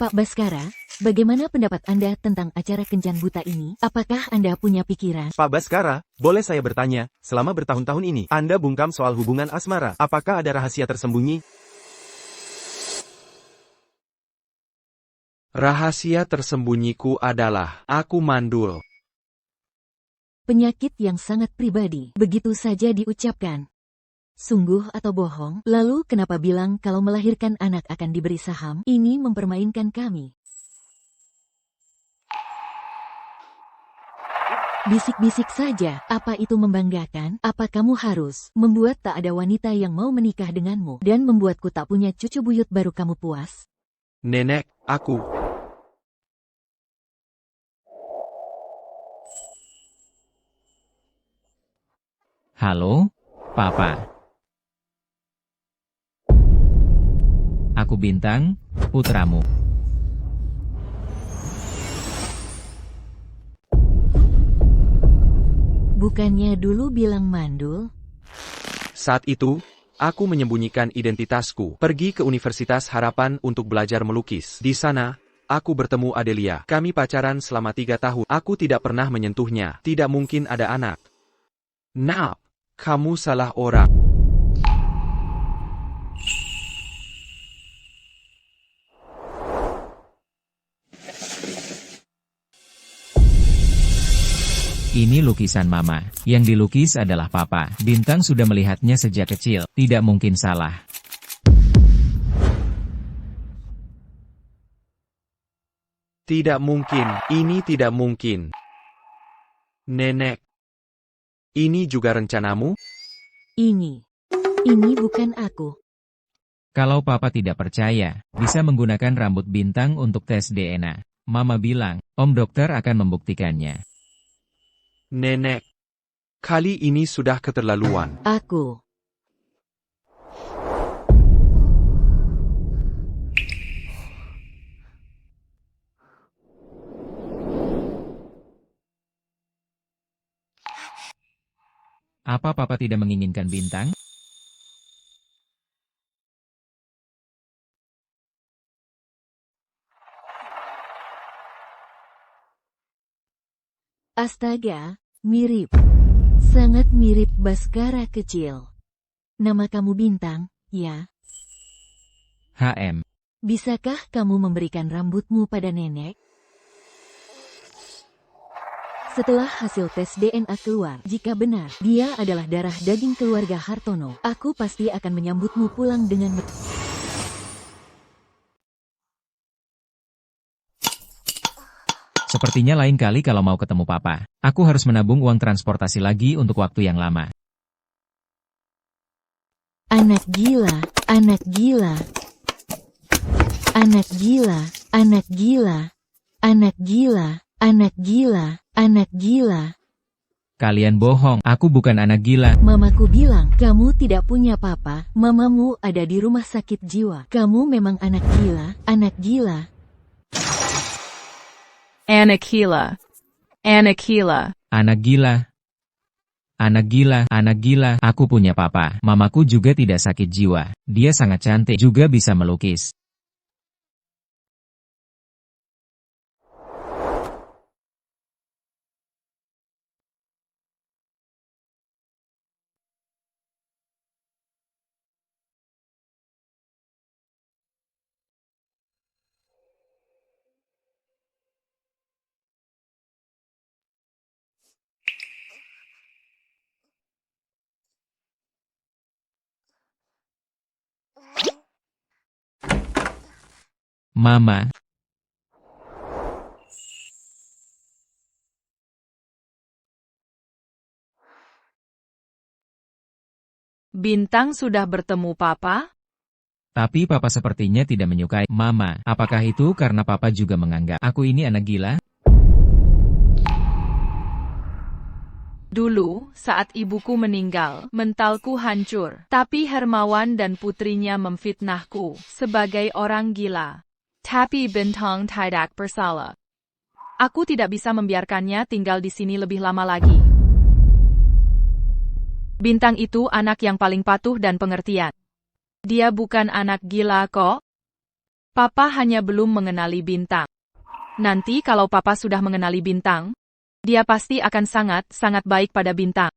Pak Baskara, bagaimana pendapat Anda tentang acara Kencan Buta ini? Apakah Anda punya pikiran? Pak Baskara, boleh saya bertanya, selama bertahun-tahun ini, Anda bungkam soal hubungan asmara, apakah ada rahasia tersembunyi? Rahasia tersembunyiku adalah, aku mandul. Penyakit yang sangat pribadi, begitu saja diucapkan. Sungguh atau bohong? Lalu kenapa bilang kalau melahirkan anak akan diberi saham? Ini mempermainkan kami. Bisik-bisik saja, apa itu membanggakan? Apa kamu harus membuat tak ada wanita yang mau menikah denganmu dan membuatku tak punya cucu buyut baru kamu puas? Nenek, aku. Halo, Papa. Aku Bintang, putramu. Bukannya dulu bilang mandul? Saat itu, aku menyembunyikan identitasku, pergi ke Universitas Harapan untuk belajar melukis. Di sana, aku bertemu Adelia. Kami pacaran selama 3 tahun. Aku tidak pernah menyentuhnya. Tidak mungkin ada anak. Nah, kamu salah orang. Ini lukisan Mama. Yang dilukis adalah Papa. Bintang sudah melihatnya sejak kecil. Tidak mungkin salah. Tidak mungkin. Ini tidak mungkin. Nenek. Ini juga rencanamu? Ini bukan aku. Kalau Papa tidak percaya, bisa menggunakan rambut Bintang untuk tes DNA. Mama bilang, Om dokter akan membuktikannya. Nenek. Kali ini sudah keterlaluan. Aku. Apa Papa tidak menginginkan Bintang? Astaga, mirip. Sangat mirip Baskara kecil. Nama kamu Bintang, ya? HM. Bisakah kamu memberikan rambutmu pada nenek? Setelah hasil tes DNA keluar, jika benar, dia adalah darah daging keluarga Hartono, aku pasti akan menyambutmu pulang dengan Sepertinya lain kali kalau mau ketemu Papa, aku harus menabung uang transportasi lagi untuk waktu yang lama. Anak gila, anak gila. Anak gila, anak gila. Anak gila, anak gila, anak gila. Kalian bohong, aku bukan anak gila. Mamaku bilang, kamu tidak punya papa, mamamu ada di rumah sakit jiwa. Kamu memang anak gila, anak gila. Anakila. Anakila. Anak gila. Anak gila, anak gila. Aku punya papa. Mamaku juga tidak sakit jiwa. Dia sangat cantik, juga bisa melukis. Mama. Bintang sudah bertemu Papa? Tapi papa sepertinya tidak menyukai Mama. Apakah itu karena papa juga menganggap aku ini anak gila? Dulu, saat ibuku meninggal, mentalku hancur. Tapi Hermawan dan putrinya memfitnahku sebagai orang gila. Tapi Bintang tidak bersalah. Aku tidak bisa membiarkannya tinggal di sini lebih lama lagi. Bintang itu anak yang paling patuh dan pengertian. Dia bukan anak gila kok. Papa hanya belum mengenali bintang. Nanti kalau Papa sudah mengenali bintang, dia pasti akan sangat baik pada bintang.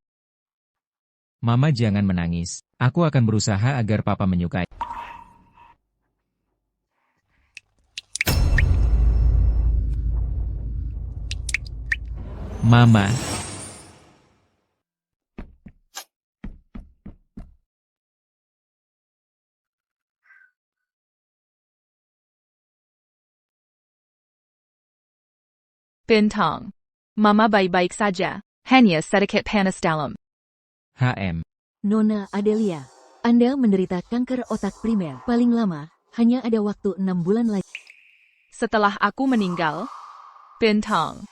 Mama jangan menangis. Aku akan berusaha agar Papa menyukai. Mama. Bintang. Mama baik-baik saja. Hanya sedikit panas dalam. HM. Nona Adelia, Anda menderita kanker otak primer. Paling lama, hanya ada waktu 6 bulan lagi. Setelah aku meninggal, Bintang,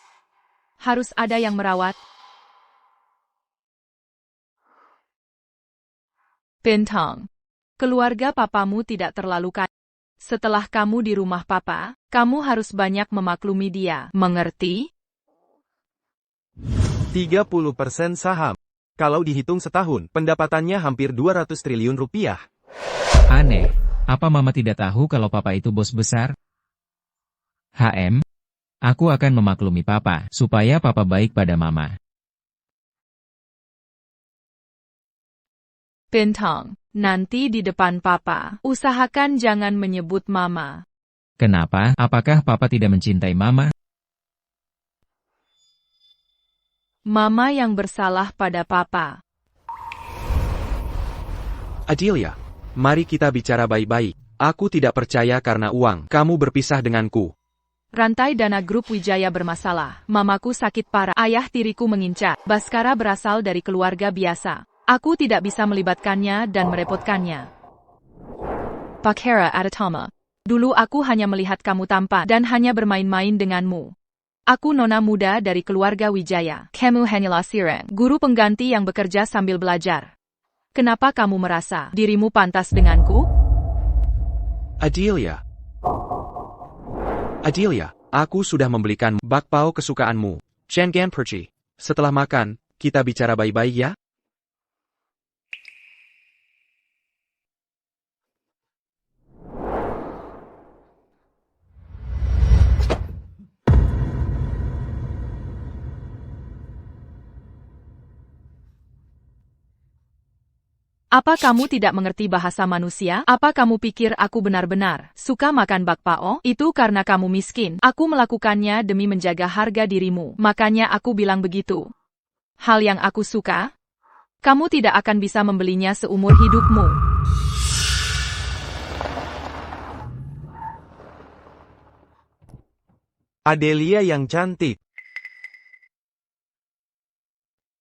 harus ada yang merawat. Bintang, keluarga papamu tidak terlalu kaya. Setelah kamu di rumah papa, kamu harus banyak memaklumi dia. Mengerti? 30% saham. Kalau dihitung setahun, pendapatannya hampir 200 triliun rupiah. Aneh. Apa Mama tidak tahu kalau Papa itu bos besar? HM. Aku akan memaklumi Papa, supaya Papa baik pada Mama. Bintang, nanti di depan papa, usahakan jangan menyebut mama. Kenapa? Apakah Papa tidak mencintai Mama? Mama yang bersalah pada papa. Adelia, mari kita bicara baik-baik. Aku tidak percaya karena uang. Kamu berpisah denganku. Rantai dana grup Wijaya bermasalah. Mamaku sakit parah. Ayah tiriku mengincar. Baskara berasal dari keluarga biasa. Aku tidak bisa melibatkannya dan merepotkannya. Bakhera Adatama. Dulu aku hanya melihat kamu tampan dan hanya bermain-main denganmu. Aku nona muda dari keluarga Wijaya. Kamu hanyalah Siren, guru pengganti yang bekerja sambil belajar. Kenapa kamu merasa dirimu pantas denganku? Adelia. Adelia, aku sudah membelikan bakpao kesukaanmu. Jangan pergi. Setelah makan, kita bicara baik-baik ya? Apa kamu tidak mengerti bahasa manusia? Apa kamu pikir aku benar-benar suka makan bakpao? Itu karena kamu miskin. Aku melakukannya demi menjaga harga dirimu. Makanya aku bilang begitu. Hal yang aku suka, kamu tidak akan bisa membelinya seumur hidupmu. Adelia yang cantik.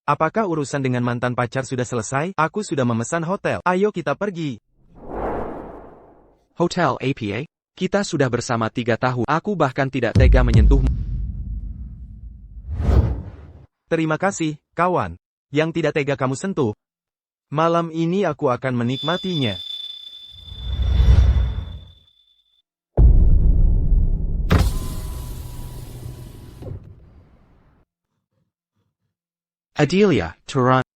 Apakah urusan dengan mantan pacar sudah selesai? Aku sudah memesan hotel. Ayo kita pergi. Hotel APA? Kita sudah bersama 3 tahun. Aku bahkan tidak tega menyentuhmu. Terima kasih, kawan. Yang tidak tega kamu sentuh. Malam ini aku akan menikmatinya. Adelia, turun.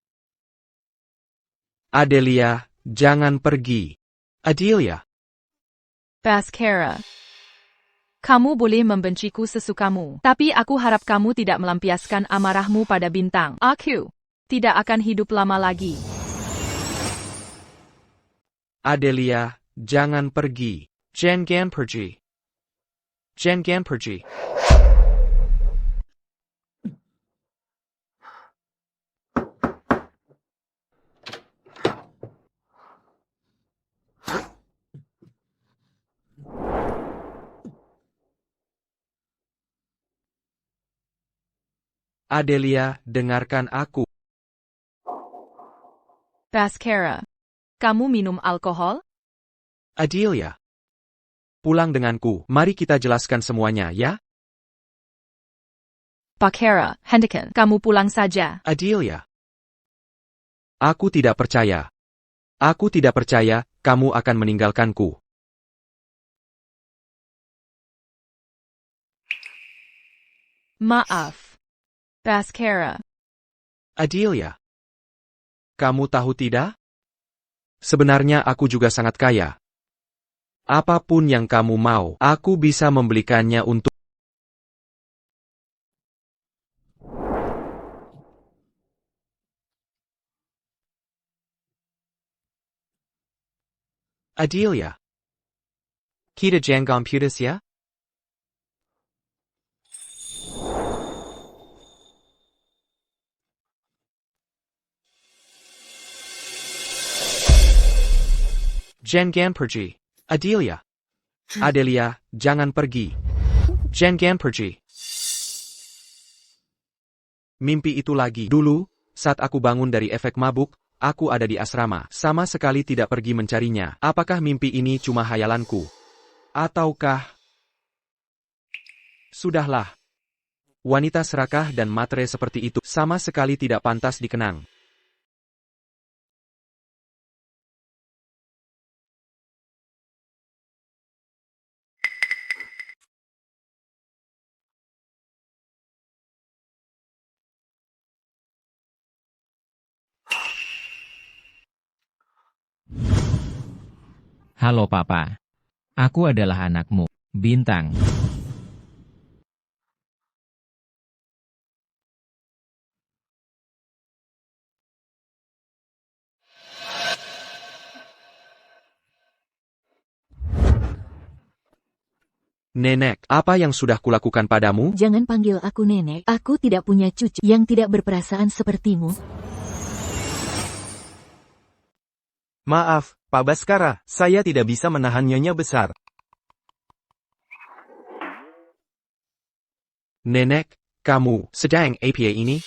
Adelia, jangan pergi. Adelia. Baskara. Kamu boleh membenciku sesukamu, tapi aku harap kamu tidak melampiaskan amarahmu pada bintang. Aku tidak akan hidup lama lagi. Adelia, jangan pergi. Jangan pergi. Jangan pergi. Adelia, dengarkan aku. Baskara. Kamu minum alkohol? Adelia. Pulang denganku. Mari kita jelaskan semuanya, ya? Baskara, hendakan kamu pulang saja. Adelia. Aku tidak percaya. Aku tidak percaya kamu akan meninggalkanku. Maaf. Baskara. Adelia. Kamu tahu tidak? Sebenarnya aku juga sangat kaya. Apapun yang kamu mau, aku bisa membelikannya untuk... Adelia. Kita jangan putus ya? Jangan pergi. Adelia. Adelia, jangan pergi. Jangan pergi. Mimpi itu lagi. Dulu, saat aku bangun dari efek mabuk, aku ada di asrama. Sama sekali tidak pergi mencarinya. Apakah mimpi ini cuma hayalanku? Ataukah... Sudahlah. Wanita serakah dan matre seperti itu sama sekali tidak pantas dikenang. Halo Papa. Aku adalah anakmu, Bintang. Nenek, apa yang sudah kulakukan padamu? Jangan panggil aku nenek, aku tidak punya cucu yang tidak berperasaan sepertimu. Maaf, Pak Baskara, saya tidak bisa menahan Nyonya besar. Nenek, kamu sedang apa ini?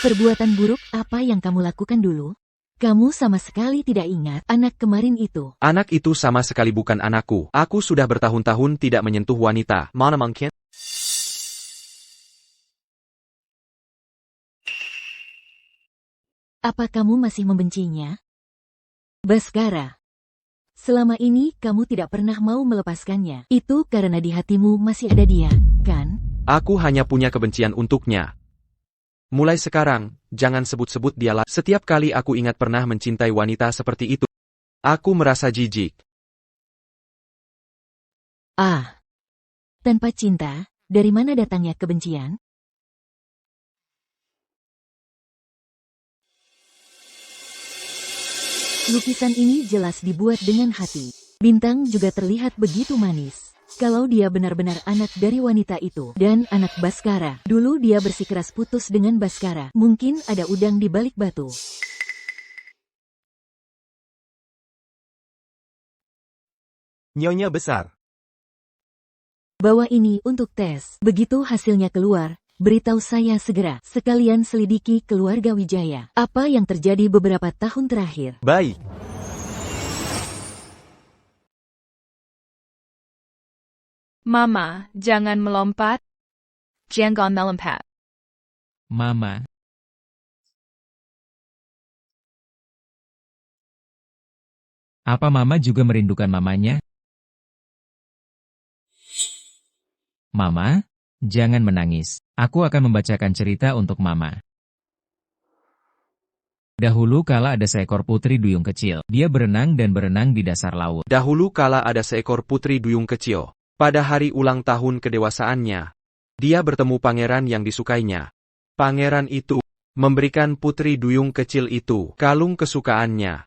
Perbuatan buruk apa yang kamu lakukan dulu? Kamu sama sekali tidak ingat anak kemarin itu. Anak itu sama sekali bukan anakku. Aku sudah bertahun-tahun tidak menyentuh wanita. Mana mungkin? Apa kamu masih membencinya? Baskara. Selama ini kamu tidak pernah mau melepaskannya. Itu karena di hatimu masih ada dia, kan? Aku hanya punya kebencian untuknya. Mulai sekarang, jangan sebut-sebut dia lagi. Setiap kali aku ingat pernah mencintai wanita seperti itu, aku merasa jijik. Ah. Tanpa cinta, dari mana datangnya kebencian? Lukisan ini jelas dibuat dengan hati. Bintang juga terlihat begitu manis. Kalau dia benar-benar anak dari wanita itu dan anak Baskara, dulu dia bersikeras putus dengan Baskara. Mungkin ada udang di balik batu. Nyonya besar. Bawa ini untuk tes. Begitu hasilnya keluar, beritahu saya segera. Sekalian selidiki keluarga Wijaya. Apa yang terjadi beberapa tahun terakhir. Baik. Mama, jangan melompat. Jangan melompat. Mama. Apa Mama juga merindukan mamanya? Mama, jangan menangis. Aku akan membacakan cerita untuk Mama. Dahulu kala ada seekor putri duyung kecil. Dia berenang dan berenang di dasar laut. Dahulu kala ada seekor putri duyung kecil. Pada hari ulang tahun kedewasaannya, dia bertemu pangeran yang disukainya. Pangeran itu memberikan putri duyung kecil itu kalung kesukaannya.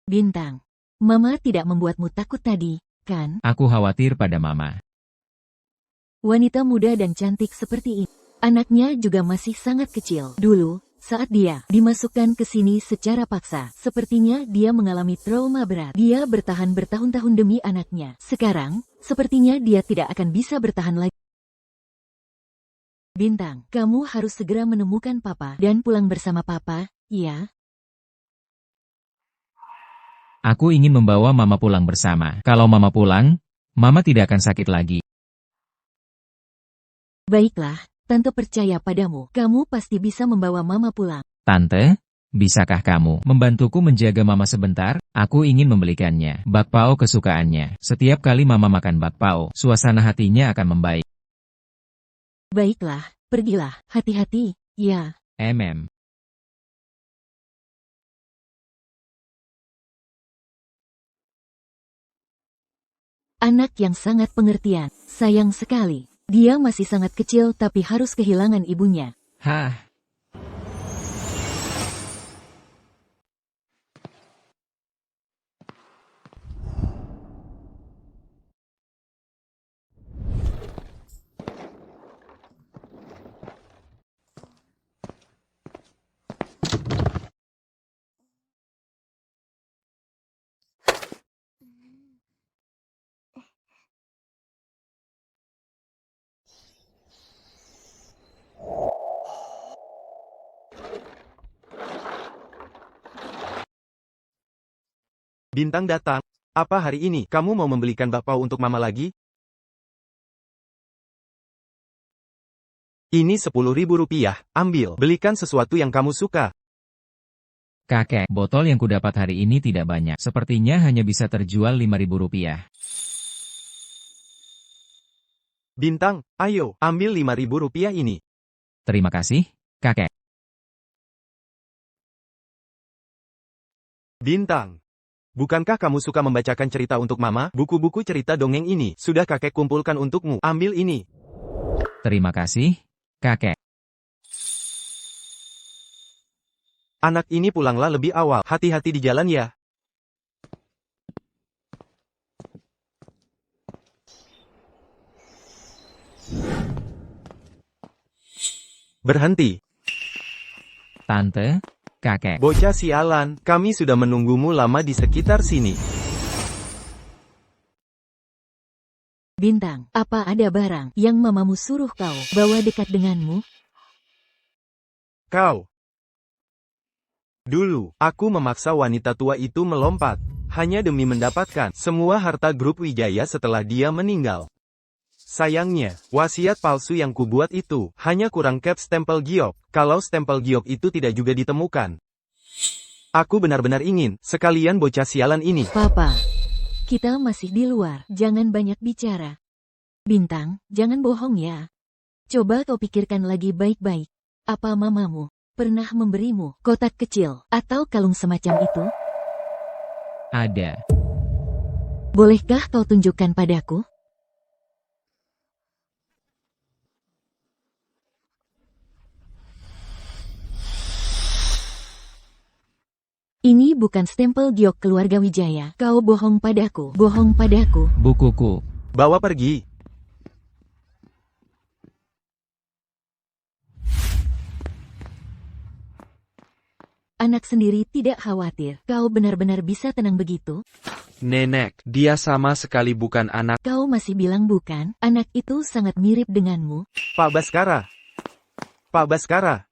Bintang. Mama tidak membuatmu takut tadi, kan? Aku khawatir pada Mama. Wanita muda dan cantik seperti ini. Anaknya juga masih sangat kecil. Dulu, saat dia dimasukkan ke sini secara paksa, sepertinya dia mengalami trauma berat. Dia bertahan bertahun-tahun demi anaknya. Sekarang, sepertinya dia tidak akan bisa bertahan lagi. Bintang, kamu harus segera menemukan Papa dan pulang bersama Papa, ya? Aku ingin membawa Mama pulang bersama. Kalau Mama pulang, Mama tidak akan sakit lagi. Baiklah, Tante percaya padamu. Kamu pasti bisa membawa Mama pulang. Tante, bisakah kamu membantuku menjaga Mama sebentar? Aku ingin membelikannya bakpao kesukaannya. Setiap kali Mama makan bakpao, suasana hatinya akan membaik. Baiklah, pergilah. Hati-hati, ya. MM. Anak yang sangat pengertian. Sayang sekali. Dia masih sangat kecil tapi harus kehilangan ibunya. Hah. Bintang datang. Apa hari ini kamu mau membelikan bakpao untuk Mama lagi? Ini 10.000 rupiah. Ambil. Belikan sesuatu yang kamu suka. Kakek, botol yang kudapat hari ini tidak banyak. Sepertinya hanya bisa terjual 5.000 rupiah. Bintang, ayo, ambil 5.000 rupiah ini. Terima kasih, kakek. Bintang. Bukankah kamu suka membacakan cerita untuk Mama? Buku-buku cerita dongeng ini sudah kakek kumpulkan untukmu. Ambil ini. Terima kasih, kakek. Anak ini pulanglah lebih awal. Hati-hati di jalan ya. Berhenti. Tante, kakek. Bocah sialan, kami sudah menunggumu lama di sekitar sini. Bintang, apa ada barang yang mamamu suruh kau bawa dekat denganmu? Kau. Dulu, aku memaksa wanita tua itu melompat. Hanya demi mendapatkan semua harta grup Wijaya setelah dia meninggal. Sayangnya, wasiat palsu yang kubuat itu hanya kurang cap stempel giok. Kalau stempel giok itu tidak juga ditemukan. Aku benar-benar ingin sekalian bocah sialan ini. Papa, kita masih di luar. Jangan banyak bicara. Bintang, jangan bohong ya. Coba kau pikirkan lagi baik-baik. Apa mamamu pernah memberimu kotak kecil atau kalung semacam itu? Ada. Bolehkah kau tunjukkan padaku? Ini bukan stempel giok keluarga Wijaya. Kau bohong padaku. Bohong padaku. Bukuku. Bawa pergi. Anak sendiri tidak khawatir. Kau benar-benar bisa tenang begitu? Nenek, dia sama sekali bukan anak. Kau masih bilang bukan? Anak itu sangat mirip denganmu. Pak Baskara. Pak Baskara.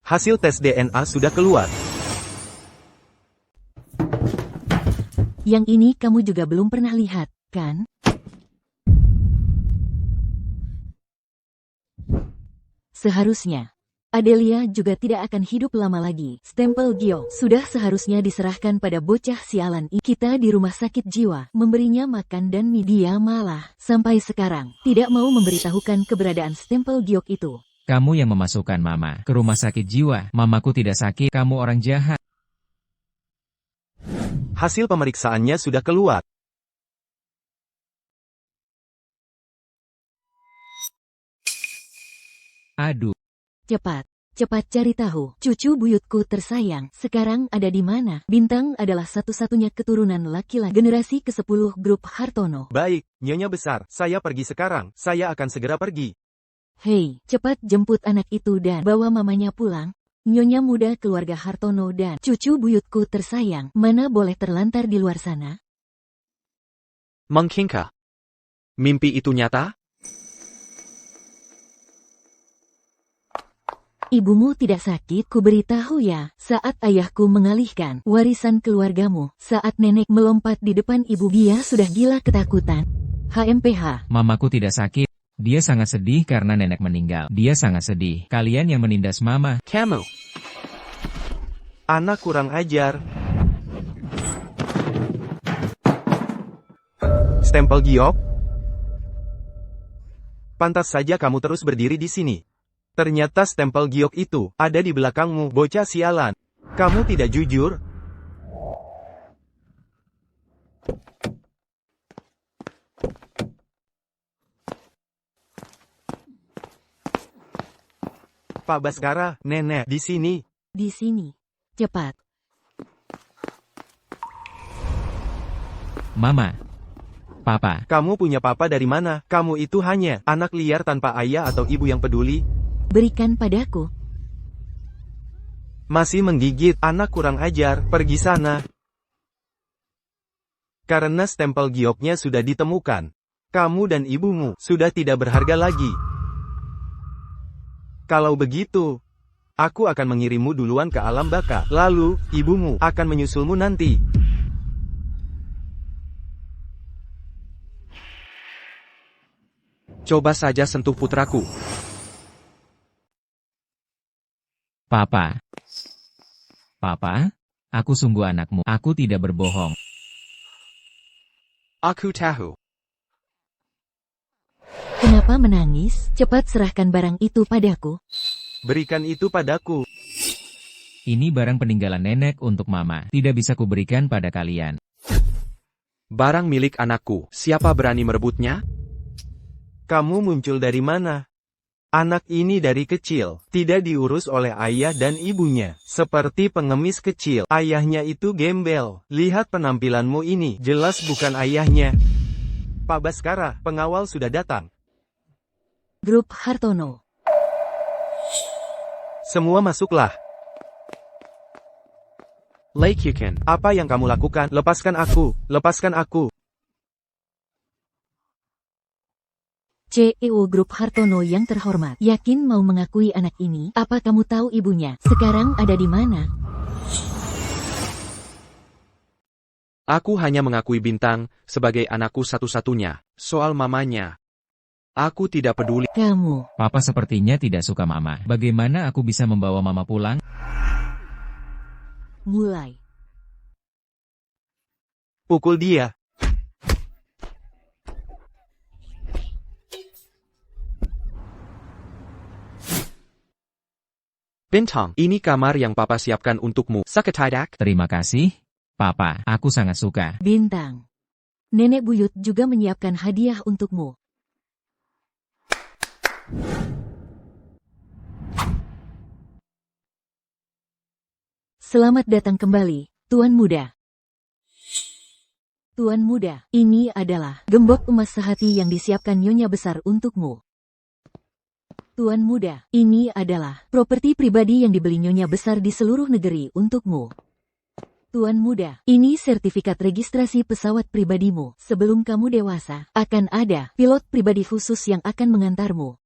Hasil tes DNA sudah keluar. Yang ini kamu juga belum pernah lihat, kan? Seharusnya, Adelia juga tidak akan hidup lama lagi. Stempel giok sudah seharusnya diserahkan pada bocah sialan ini. Kita di rumah sakit jiwa, memberinya makan dan dia malah sampai sekarang tidak mau memberitahukan keberadaan stempel giok itu. Kamu yang memasukkan Mama ke rumah sakit jiwa. Mamaku tidak sakit, kamu orang jahat. Hasil pemeriksaannya sudah keluar. Aduh. Cepat, cepat cari tahu. Cucu buyutku tersayang sekarang ada di mana? Bintang adalah satu-satunya keturunan laki-laki generasi ke-10 grup Hartono. Baik, Nyonya besar, saya pergi sekarang. Saya akan segera pergi. Hei, cepat jemput anak itu dan bawa mamanya pulang. Nyonya muda keluarga Hartono dan cucu buyutku tersayang, mana boleh terlantar di luar sana? Mengkingka. Mimpi itu nyata? Ibumu tidak sakit, ku beritahu ya, saat ayahku mengalihkan warisan keluargamu, saat nenek melompat di depan ibu, dia sudah gila ketakutan. HMPH. Mamaku tidak sakit. Dia sangat sedih karena nenek meninggal. Dia sangat sedih. Kalian yang menindas mama. Kamu. Anak kurang ajar. Stempel giok? Pantas saja kamu terus berdiri di sini. Ternyata stempel giok itu ada di belakangmu, bocah sialan. Kamu tidak jujur. Pak Baskara, nenek, di sini. Di sini. Cepat. Mama. Papa. Kamu punya papa dari mana? Kamu itu hanya anak liar tanpa ayah atau ibu yang peduli. Berikan padaku. Masih menggigit, anak kurang ajar, pergi sana. Karena stempel gioknya sudah ditemukan. Kamu dan ibumu sudah tidak berharga lagi. Kalau begitu, aku akan mengirimmu duluan ke alam baka. Lalu, ibumu akan menyusulmu nanti. Coba saja sentuh putraku. Papa. Papa, aku sungguh anakmu. Aku tidak berbohong. Aku tahu. Kenapa menangis? Cepat serahkan barang itu padaku. Berikan itu padaku. Ini barang peninggalan nenek untuk mama. Tidak bisa kuberikan pada kalian. Barang milik anakku. Siapa berani merebutnya? Kamu muncul dari mana? Anak ini dari kecil, tidak diurus oleh ayah dan ibunya. Seperti pengemis kecil, ayahnya itu gembel. Lihat penampilanmu ini, jelas bukan ayahnya. Pak Baskara, pengawal sudah datang. Grup Hartono. Semua masuklah. Lake Yukon. Apa yang kamu lakukan? Lepaskan aku, lepaskan aku. CEO Grup Hartono yang terhormat, yakin mau mengakui anak ini? Apa kamu tahu ibunya sekarang ada di mana? Aku hanya mengakui Bintang sebagai anakku satu-satunya. Soal mamanya, aku tidak peduli. Kamu. Papa sepertinya tidak suka mama. Bagaimana aku bisa membawa mama pulang? Mulai. Pukul dia. Bintang, ini kamar yang Papa siapkan untukmu. Saketidak. Terima kasih, Papa. Aku sangat suka. Bintang. Nenek buyut juga menyiapkan hadiah untukmu. Selamat datang kembali, Tuan Muda. Tuan Muda, ini adalah gembok emas sehati yang disiapkan Nyonya Besar untukmu. Tuan Muda, ini adalah properti pribadi yang dibeli Nyonya Besar di seluruh negeri untukmu. Tuan Muda, ini sertifikat registrasi pesawat pribadimu. Sebelum kamu dewasa, akan ada pilot pribadi khusus yang akan mengantarmu.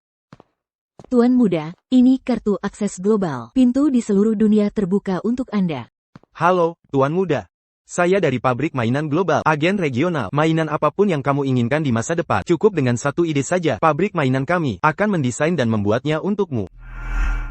Tuan Muda, ini kartu akses global. Pintu di seluruh dunia terbuka untuk Anda. Halo, Tuan Muda. Saya dari pabrik mainan global, agen regional. Mainan apapun yang kamu inginkan di masa depan. Cukup dengan satu ide saja. Pabrik mainan kami akan mendesain dan membuatnya untukmu.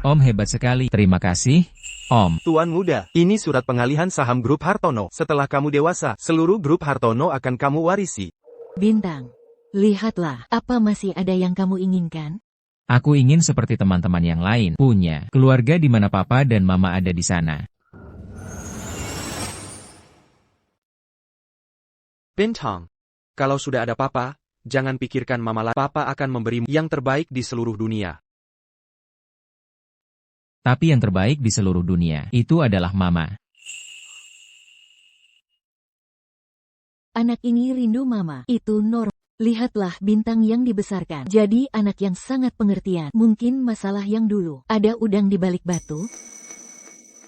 Om hebat sekali. Terima kasih, Om. Tuan Muda, ini surat pengalihan saham Grup Hartono. Setelah kamu dewasa, seluruh Grup Hartono akan kamu warisi. Bintang, lihatlah, apa masih ada yang kamu inginkan? Aku ingin seperti teman-teman yang lain. Punya keluarga di mana Papa dan Mama ada di sana. Bintang, kalau sudah ada Papa, jangan pikirkan Mama lagi. Papa akan memberimu yang terbaik di seluruh dunia. Tapi yang terbaik di seluruh dunia, itu adalah Mama. Anak ini rindu Mama. Itu normal. Lihatlah Bintang yang dibesarkan. Jadi anak yang sangat pengertian. Mungkin masalah yang dulu. Ada udang di balik batu?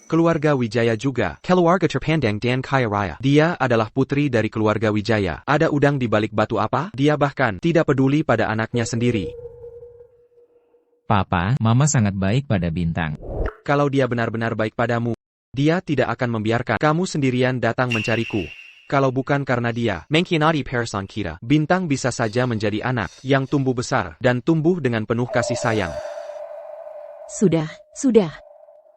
Keluarga Wijaya juga. Keluarga terpandang dan kaya raya. Dia adalah putri dari keluarga Wijaya. Ada udang di balik batu apa? Dia bahkan tidak peduli pada anaknya sendiri. Papa, Mama sangat baik pada Bintang. Kalau dia benar-benar baik padamu, dia tidak akan membiarkan kamu sendirian datang mencariku. Kalau bukan karena dia, mengkhianati perasaan kita, Bintang bisa saja menjadi anak yang tumbuh besar dan tumbuh dengan penuh kasih sayang. Sudah.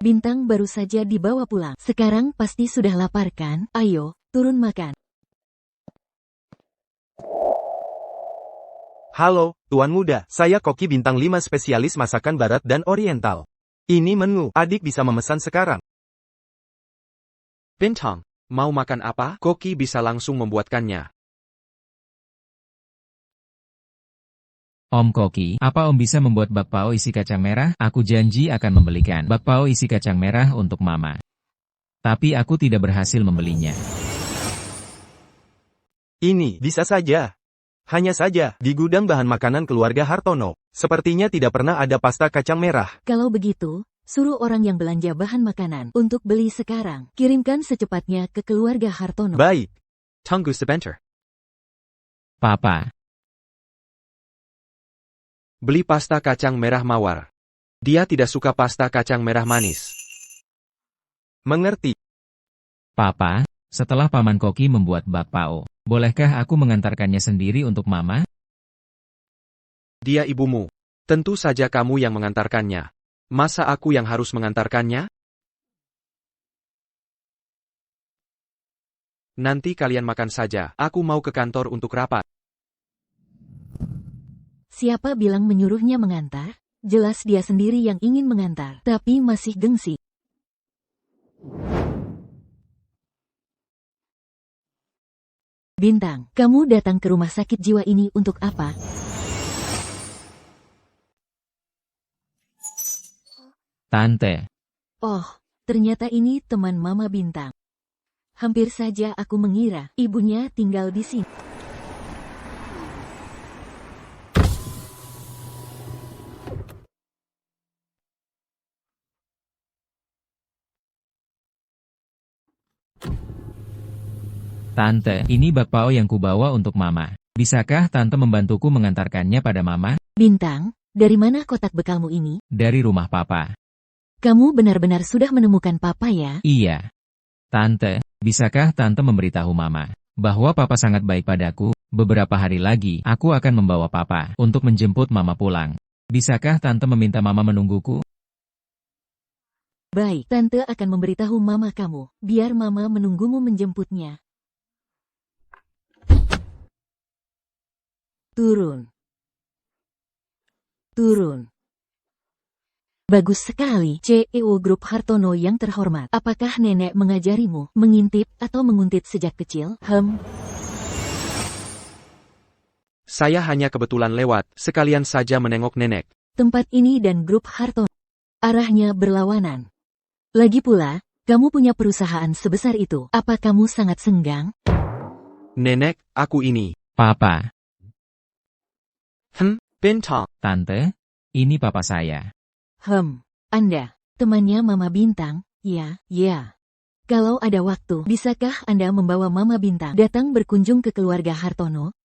Bintang baru saja dibawa pulang. Sekarang pasti sudah lapar kan? Ayo, turun makan. Halo, Tuan Muda, saya Koki Bintang 5 spesialis masakan barat dan oriental. Ini menu, adik bisa memesan sekarang. Bintang, mau makan apa? Koki bisa langsung membuatkannya. Om Koki, apa Om bisa membuat bakpao isi kacang merah? Aku janji akan membelikan bakpao isi kacang merah untuk Mama. Tapi aku tidak berhasil membelinya. Ini, bisa saja. Hanya saja, di gudang bahan makanan keluarga Hartono, sepertinya tidak pernah ada pasta kacang merah. Kalau begitu, suruh orang yang belanja bahan makanan untuk beli sekarang. Kirimkan secepatnya ke keluarga Hartono. Baik. Tunggu sebentar. Papa, Beli pasta kacang merah mawar. Dia tidak suka pasta kacang merah manis. Mengerti. Papa, setelah Paman Koki membuat bakpao, bolehkah aku mengantarkannya sendiri untuk Mama? Dia ibumu. Tentu saja kamu yang mengantarkannya. Masa aku yang harus mengantarkannya? Nanti kalian makan saja. Aku mau ke kantor untuk rapat. Siapa bilang menyuruhnya mengantar? Jelas dia sendiri yang ingin mengantar, tapi masih gengsi. Bintang, kamu datang ke rumah sakit jiwa ini untuk apa? Tante, Oh, ternyata ini teman Mama Bintang. Hampir saja aku mengira ibunya tinggal di sini. Tante, ini bakpao yang kubawa untuk Mama. Bisakah Tante membantuku mengantarkannya pada Mama? Bintang, dari mana kotak bekalmu ini? Dari rumah Papa. Kamu benar-benar sudah menemukan Papa ya? Iya. Tante, bisakah Tante memberitahu Mama bahwa Papa sangat baik padaku? Beberapa hari lagi, aku akan membawa Papa untuk menjemput Mama pulang. Bisakah Tante meminta Mama menungguku? Baik, Tante akan memberitahu Mama kamu, biar Mama menunggumu menjemputnya. Turun. Bagus sekali, CEO Grup Hartono yang terhormat. Apakah nenek mengajarimu mengintip atau menguntit sejak kecil? Saya hanya kebetulan lewat, sekalian saja menengok nenek. Tempat ini dan Grup Hartono arahnya berlawanan. Lagi pula, kamu punya perusahaan sebesar itu. Apa kamu sangat senggang? Nenek, aku ini. Papa, Bintang. Tante, ini Papa saya. Anda, temannya Mama Bintang, ya. Kalau ada waktu, bisakah Anda membawa Mama Bintang datang berkunjung ke keluarga Hartono?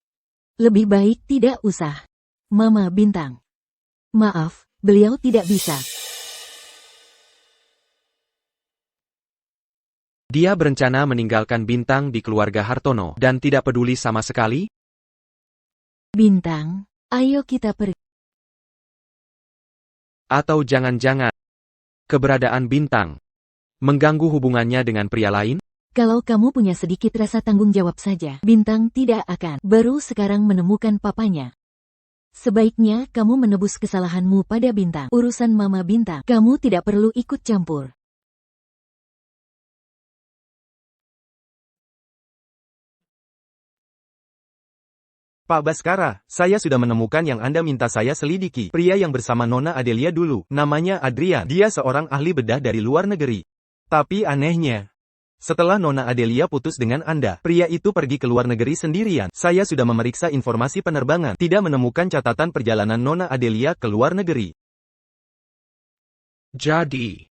Lebih baik tidak usah. Mama Bintang. Maaf, beliau tidak bisa. Dia berencana meninggalkan Bintang di keluarga Hartono dan tidak peduli sama sekali? Bintang, ayo kita pergi. Atau jangan-jangan keberadaan Bintang mengganggu hubungannya dengan pria lain? Kalau kamu punya sedikit rasa tanggung jawab saja, Bintang tidak akan baru sekarang menemukan papanya. Sebaiknya kamu menebus kesalahanmu pada Bintang. Urusan Mama Bintang, kamu tidak perlu ikut campur. Pak Baskara, saya sudah menemukan yang Anda minta saya selidiki. Pria yang bersama Nona Adelia dulu, namanya Adrian. Dia seorang ahli bedah dari luar negeri. Tapi anehnya, setelah Nona Adelia putus dengan Anda, pria itu pergi ke luar negeri sendirian. Saya sudah memeriksa informasi penerbangan, tidak menemukan catatan perjalanan Nona Adelia ke luar negeri. Jadi,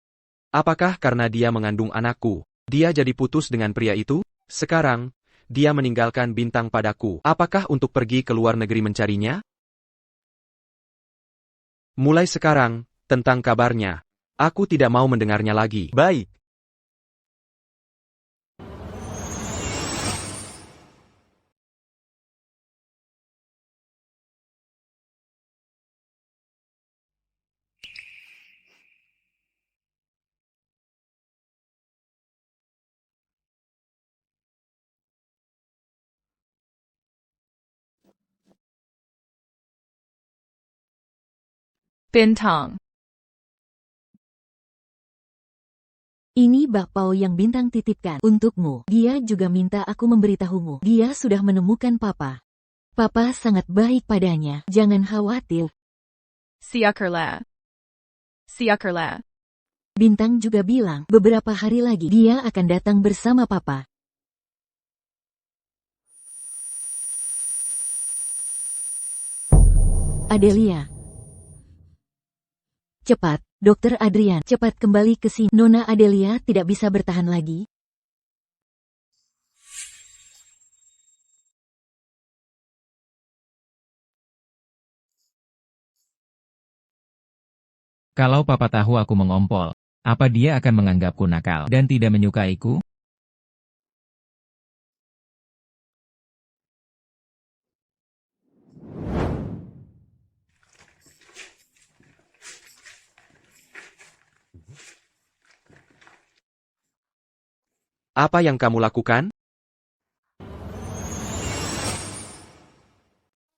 apakah karena dia mengandung anakku, dia jadi putus dengan pria itu? Sekarang, dia meninggalkan Bintang padaku. Apakah untuk pergi ke luar negeri mencarinya? Mulai sekarang, tentang kabarnya, aku tidak mau mendengarnya lagi. Baik. Bintang. Ini bakpao yang Bintang titipkan untukmu. Dia juga minta aku memberitahumu. Dia sudah menemukan Papa. Papa sangat baik padanya. Jangan khawatir. Siakerla. Siakerla. Bintang juga bilang, beberapa hari lagi dia akan datang bersama Papa. Adelia. Cepat, Dokter Adrian, cepat kembali ke sini. Nona Adelia tidak bisa bertahan lagi. Kalau papa tahu aku mengompol, apa dia akan menganggapku nakal dan tidak menyukaiku? Apa yang kamu lakukan?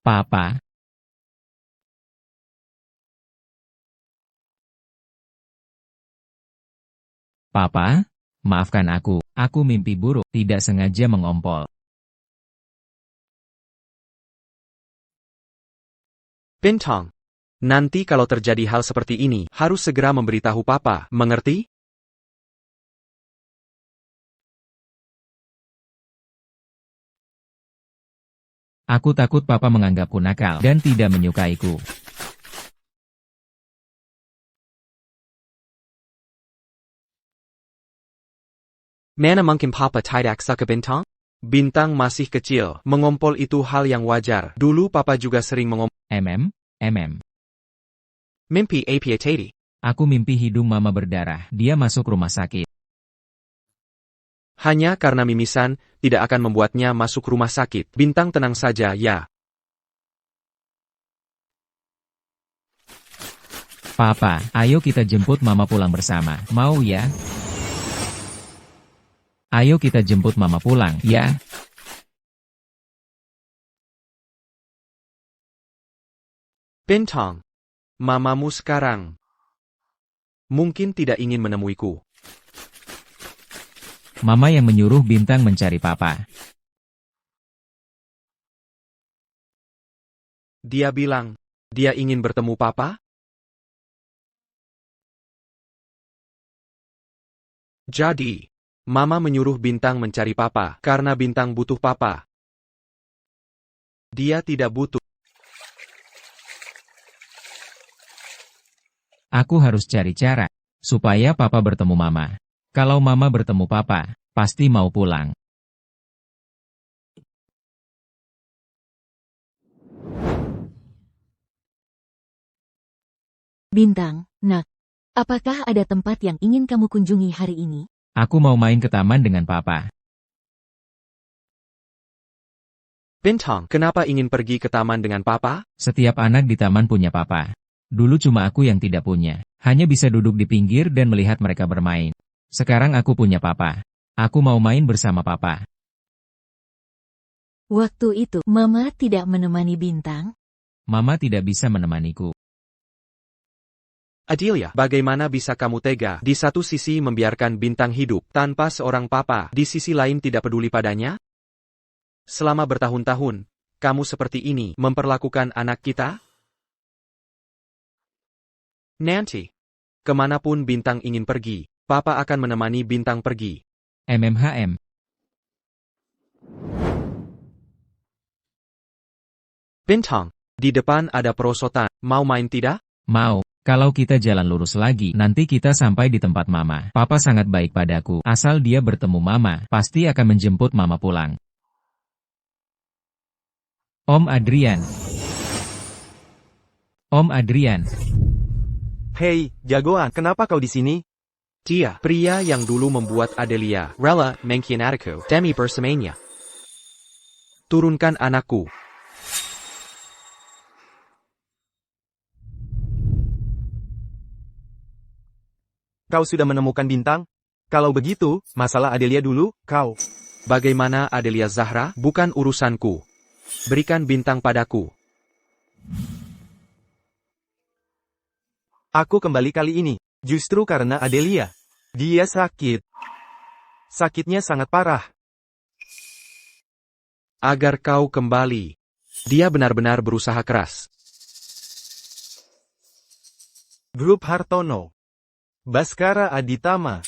Papa, Papa, maafkan aku mimpi buruk, tidak sengaja mengompol. Bintang. Nanti kalau terjadi hal seperti ini, harus segera memberitahu Papa, mengerti? Aku takut Papa menganggapku nakal dan tidak menyukaiku. Mana mungkin Papa tidak suka Bintang? Bintang masih kecil, mengompol itu hal yang wajar. Dulu Papa juga sering mengompol. Mimpi apa tadi? Aku mimpi hidung mama berdarah, dia masuk rumah sakit. Hanya karena mimisan, tidak akan membuatnya masuk rumah sakit. Bintang tenang saja ya. Papa, ayo kita jemput mama pulang bersama, mau ya? Ayo kita jemput mama pulang, ya? Bintang. Mamamu sekarang mungkin tidak ingin menemuiku. Mama yang menyuruh Bintang mencari Papa. Dia bilang, dia ingin bertemu Papa? Jadi, Mama menyuruh Bintang mencari Papa karena Bintang butuh Papa. Dia tidak butuh. Aku harus cari cara supaya Papa bertemu Mama. Kalau Mama bertemu Papa, pasti mau pulang. Bintang, nak. Apakah ada tempat yang ingin kamu kunjungi hari ini? Aku mau main ke taman dengan Papa. Bintang, kenapa ingin pergi ke taman dengan Papa? Setiap anak di taman punya Papa. Dulu cuma aku yang tidak punya. Hanya bisa duduk di pinggir dan melihat mereka bermain. Sekarang aku punya Papa. Aku mau main bersama Papa. Waktu itu, Mama tidak menemani Bintang. Mama tidak bisa menemaniku. Adelia, bagaimana bisa kamu tega di satu sisi membiarkan Bintang hidup tanpa seorang Papa, di sisi lain tidak peduli padanya? Selama bertahun-tahun, kamu seperti ini memperlakukan anak kita? Nanti, kemanapun Bintang ingin pergi, Papa akan menemani Bintang pergi. MMHM. Bintang, di depan ada perosotan, mau main tidak? Mau. Kalau kita jalan lurus lagi, nanti kita sampai di tempat Mama. Papa sangat baik padaku. Asal dia bertemu Mama, pasti akan menjemput Mama pulang. Om Adrian. Om Adrian. Hei, jagoan, kenapa kau di sini? Dia, pria yang dulu membuat Adelia rela mengkhianatiku demi bersamanya. Turunkan anakku. Kau sudah menemukan bintang? Kalau begitu, masalah Adelia dulu, kau. Bagaimana Adelia Zahra? Bukan urusanku. Berikan bintang padaku. Aku kembali kali ini. Justru karena Adelia. Dia sakit. Sakitnya sangat parah. Agar kau kembali. Dia benar-benar berusaha keras. Grup Hartono. Baskara Aditama.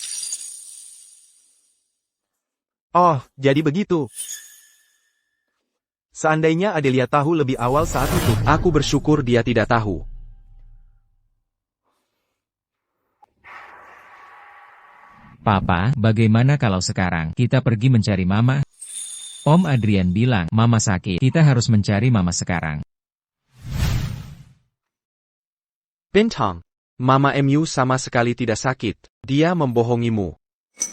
Oh, jadi begitu. Seandainya Adelia tahu lebih awal saat itu. Aku bersyukur dia tidak tahu. Papa, bagaimana kalau sekarang kita pergi mencari Mama? Om Adrian bilang, Mama sakit. Kita harus mencari Mama sekarang. Bintang. Mama MU sama sekali tidak sakit. Dia membohongimu.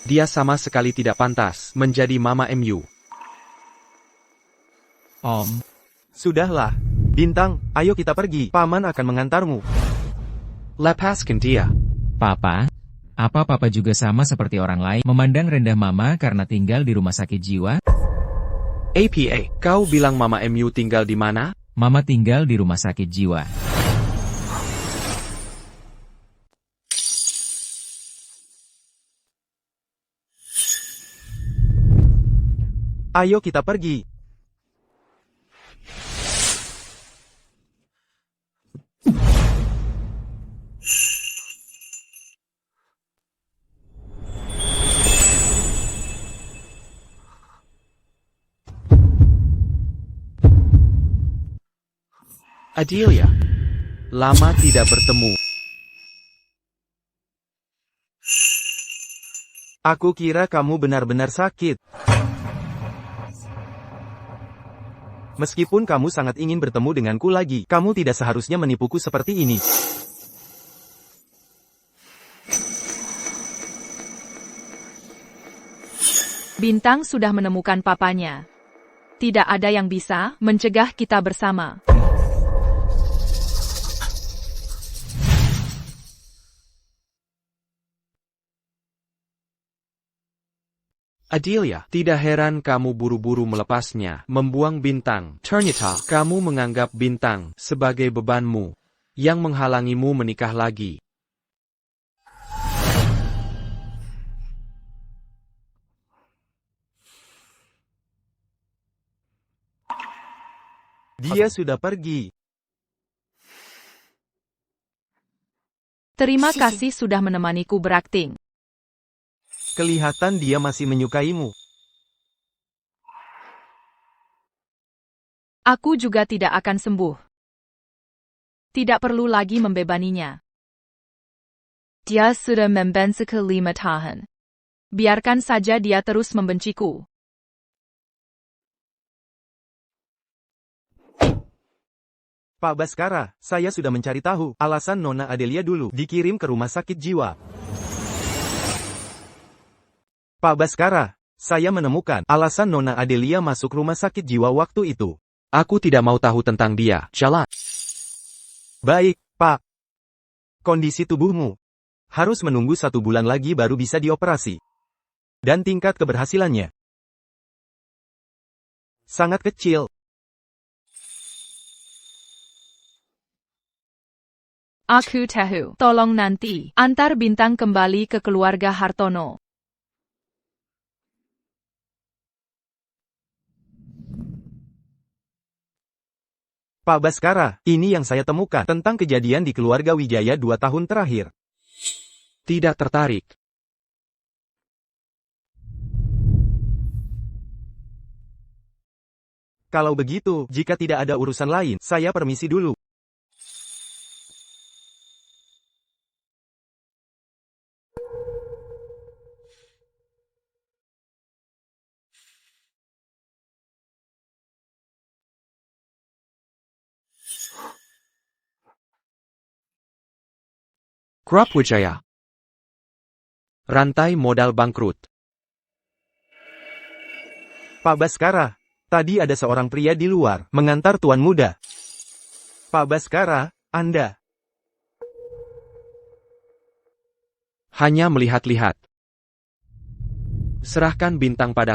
Dia sama sekali tidak pantas menjadi Mama MU. Om, Sudahlah. Bintang, ayo kita pergi. Paman akan mengantarmu. Lepaskan dia. Papa, apa Papa juga sama seperti orang lain, memandang rendah Mama karena tinggal di rumah sakit jiwa? APA, kau bilang Mama MU tinggal di mana? Mama tinggal di rumah sakit jiwa. Ayo kita pergi. Adelia. Lama tidak bertemu. Aku kira kamu benar-benar sakit. Meskipun kamu sangat ingin bertemu denganku lagi, kamu tidak seharusnya menipuku seperti ini. Bintang sudah menemukan papanya. Tidak ada yang bisa mencegah kita bersama. Adelia, tidak heran kamu buru-buru melepasnya, membuang bintang. Ternyata, kamu menganggap bintang sebagai bebanmu, yang menghalangimu menikah lagi. Dia sudah pergi. Terima kasih sudah menemaniku berakting. Kelihatan dia masih menyukaimu. Aku juga tidak akan sembuh. Tidak perlu lagi membebaninya. Dia sudah membenci ke 5 tahun. Biarkan saja dia terus membenciku. Pak Baskara, saya sudah mencari tahu alasan Nona Adelia dulu dikirim ke rumah sakit jiwa. Pak Baskara, saya menemukan alasan Nona Adelia masuk rumah sakit jiwa waktu itu. Aku tidak mau tahu tentang dia. Jalan. Baik, Pak. Kondisi tubuhmu harus menunggu 1 bulan lagi baru bisa dioperasi. Dan tingkat keberhasilannya sangat kecil. Aku tahu. Tolong nanti antar bintang kembali ke keluarga Hartono. Pak Baskara, ini yang saya temukan tentang kejadian di keluarga Wijaya 2 tahun terakhir. Tidak tertarik. Kalau begitu, jika tidak ada urusan lain, saya permisi dulu. Grup Wijaya. Rantai modal bangkrut. Pak Baskara, tadi ada seorang pria di luar, mengantar tuan muda. Pak Baskara, Anda. Hanya melihat-lihat. Serahkan bintang pada.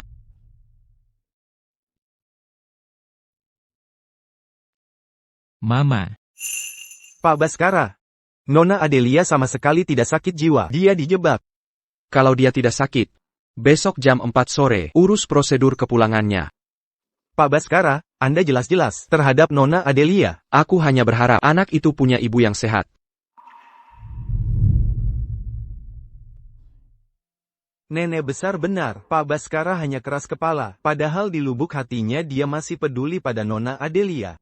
Mama, Pak Baskara. Nona Adelia sama sekali tidak sakit jiwa. Dia dijebak. Kalau dia tidak sakit, besok jam 4 sore, urus prosedur kepulangannya. Pak Baskara, Anda jelas-jelas terhadap Nona Adelia. Aku hanya berharap anak itu punya ibu yang sehat. Nenek besar benar, Pak Baskara hanya keras kepala, padahal di lubuk hatinya dia masih peduli pada Nona Adelia.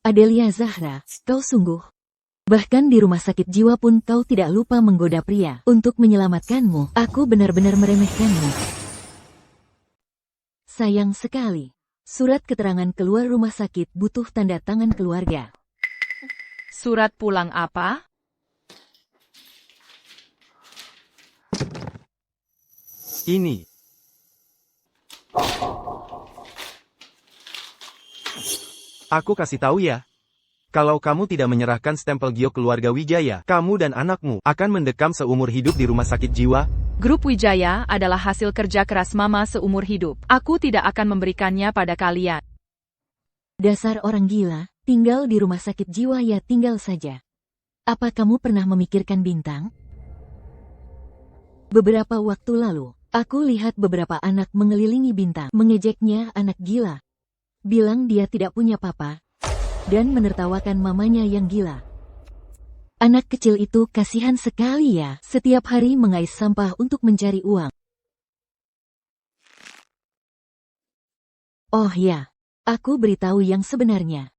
Adelia Zahra, kau sungguh. Bahkan di rumah sakit jiwa pun kau tidak lupa menggoda pria untuk menyelamatkanmu. Aku benar-benar meremehkanmu. Sayang sekali. Surat keterangan keluar rumah sakit butuh tanda tangan keluarga. Surat pulang apa? Ini. Aku kasih tahu ya. Kalau kamu tidak menyerahkan stempel giok keluarga Wijaya, kamu dan anakmu akan mendekam seumur hidup di rumah sakit jiwa. Grup Wijaya adalah hasil kerja keras Mama seumur hidup. Aku tidak akan memberikannya pada kalian. Dasar orang gila, tinggal di rumah sakit jiwa ya tinggal saja. Apa kamu pernah memikirkan Bintang? Beberapa waktu lalu, aku lihat beberapa anak mengelilingi Bintang, mengejeknya anak gila. Bilang dia tidak punya papa, dan menertawakan mamanya yang gila. Anak kecil itu kasihan sekali ya, setiap hari mengais sampah untuk mencari uang. Oh ya, aku beritahu yang sebenarnya.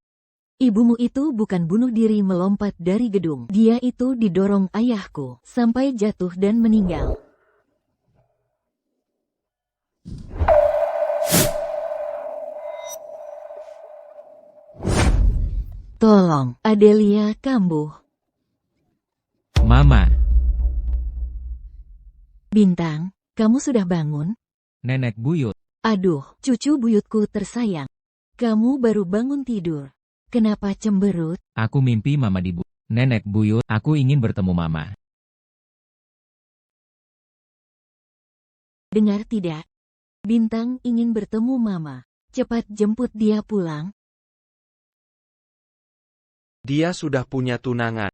Ibumu itu bukan bunuh diri melompat dari gedung. Dia itu didorong ayahku, sampai jatuh dan meninggal. Tolong, Adelia kambuh. Mama, Bintang, kamu sudah bangun? Nenek buyut. Aduh, cucu buyutku tersayang. Kamu baru bangun tidur. Kenapa cemberut? Aku mimpi Mama Nenek buyut, aku ingin bertemu Mama. Dengar tidak? Bintang ingin bertemu Mama. Cepat jemput dia pulang. Dia sudah punya tunangan.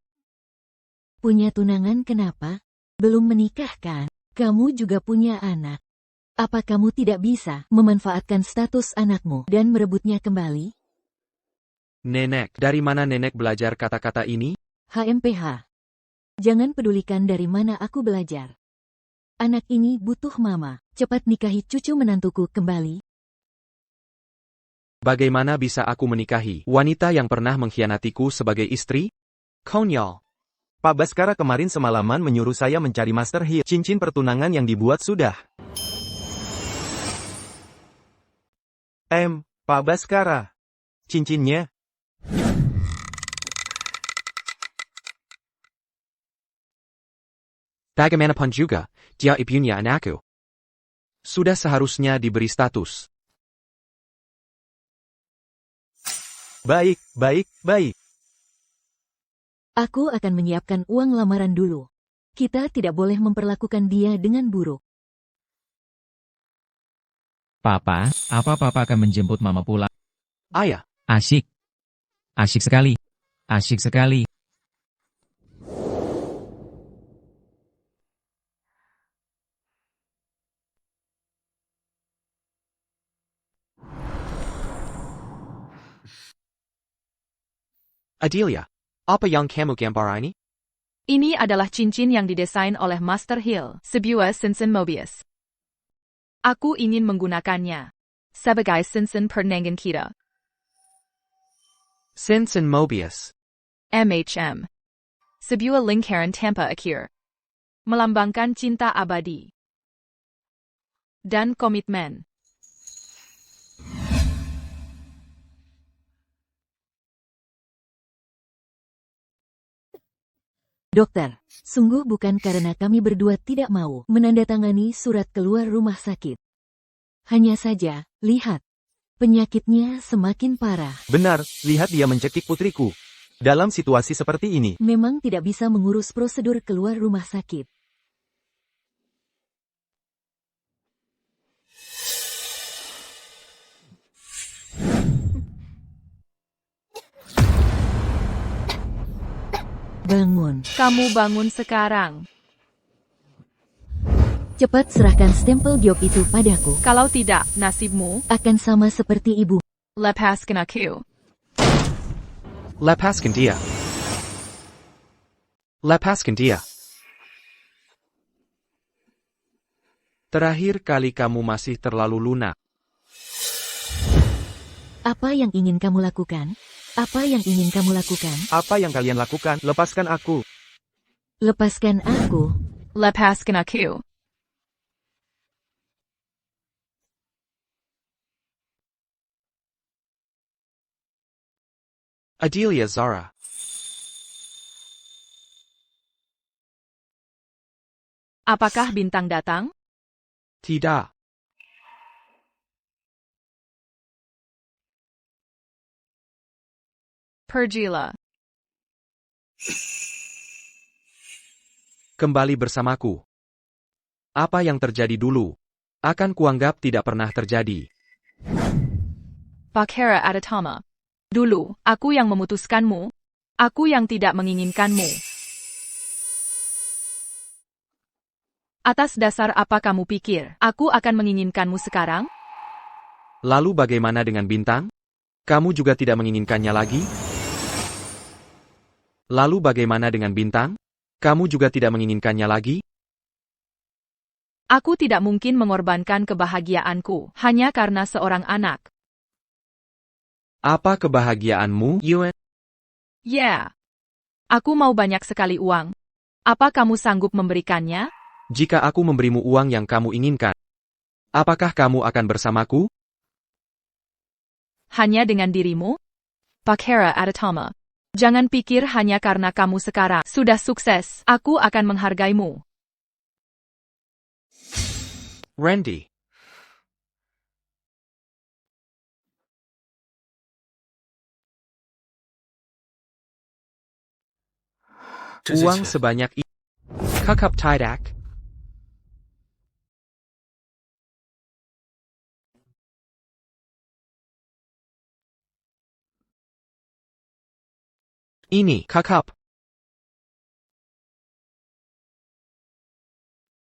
Punya tunangan kenapa? Belum menikah kan? Kamu juga punya anak. Apa kamu tidak bisa memanfaatkan status anakmu dan merebutnya kembali? Nenek, dari mana nenek belajar kata-kata ini? HMPH. Jangan pedulikan dari mana aku belajar. Anak ini butuh Mama. Cepat nikahi cucu menantuku kembali. Bagaimana bisa aku menikahi wanita yang pernah mengkhianatiku sebagai istri? Konyol. Pak Baskara kemarin semalaman menyuruh saya mencari Master Hill. Cincin pertunangan yang dibuat sudah. Pak Baskara. Cincinnya. Bagaimanapun juga, dia ibunya anakku. Sudah seharusnya diberi status. Baik, baik, baik. Aku akan menyiapkan uang lamaran dulu. Kita tidak boleh memperlakukan dia dengan buruk. Papa, apa Papa akan menjemput Mama pulang? Ayah, Asyik. Asyik sekali. Asyik sekali. Adelia, apa yang kamu gambar ini? Ini adalah cincin yang didesain oleh Master Hill, sebuah cincin Mobius. Aku ingin menggunakannya sebagai cincin pernikahan kita. Cincin Mobius. MHM. Sebuah lingkaran tanpa akhir. Melambangkan cinta abadi dan komitmen. Dokter, sungguh bukan karena kami berdua tidak mau menandatangani surat keluar rumah sakit. Hanya saja, lihat. Penyakitnya semakin parah. Benar, lihat dia mencekik putriku. Dalam situasi seperti ini, Memang tidak bisa mengurus prosedur keluar rumah sakit. Bangun. Kamu bangun sekarang. Cepat serahkan stempel giok itu padaku. Kalau tidak, nasibmu. Akan sama seperti ibu. Lepaskan aku. Lepaskan dia. Lepaskan dia. Terakhir kali kamu masih terlalu lunak. Apa yang ingin kamu lakukan? Apa yang ingin kamu lakukan? apa yang kalian lakukan? Lepaskan aku. Lepaskan aku. Lepaskan aku. Adelia Zara. Apakah bintang datang? Tidak. Pergilah. Kembali bersamaku. Apa yang terjadi dulu akan kuanggap tidak pernah terjadi. Bakhera Adatama. Dulu, aku yang memutuskanmu. Aku yang tidak menginginkanmu. Atas dasar apa kamu pikir, aku akan menginginkanmu sekarang? Lalu bagaimana dengan bintang? Kamu juga tidak menginginkannya lagi? Lalu bagaimana dengan bintang? Kamu juga tidak menginginkannya lagi? Aku tidak mungkin mengorbankan kebahagiaanku hanya karena seorang anak. Apa kebahagiaanmu, Yuen? Yeah. Aku mau banyak sekali uang. Apa kamu sanggup memberikannya? Jika aku memberimu uang yang kamu inginkan, apakah kamu akan bersamaku? Hanya dengan dirimu? Bakhera Adatama. Jangan pikir hanya karena kamu sekarang sudah sukses, aku akan menghargaimu. Randy. Uang sebanyak ini. Kakap tidak. Ini kakap.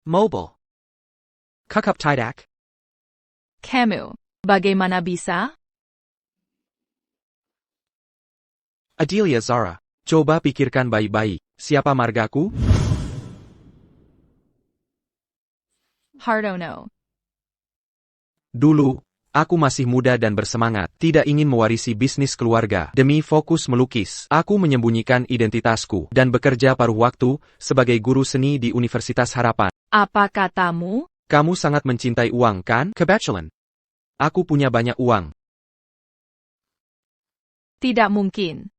Mobile. Kakap tidak. Kamu, bagaimana bisa? Adelia Zara. Coba pikirkan baik-baik. Siapa margaku? Hardono. Dulu, aku masih muda dan bersemangat, tidak ingin mewarisi bisnis keluarga. Demi fokus melukis, aku menyembunyikan identitasku dan bekerja paruh waktu sebagai guru seni di Universitas Harapan. Apa katamu? Kamu sangat mencintai uang, kan? Kebetulan. Aku punya banyak uang. Tidak mungkin.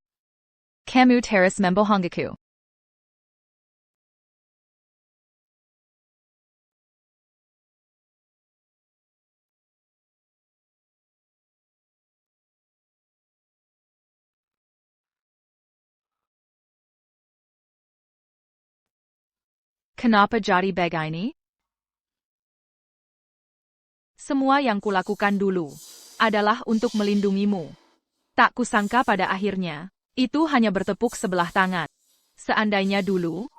Kamu teras membohongiku. Kenapa jadi begini? Semua yang kulakukan dulu adalah untuk melindungimu. Tak kusangka pada akhirnya, itu hanya bertepuk sebelah tangan. Seandainya dulu,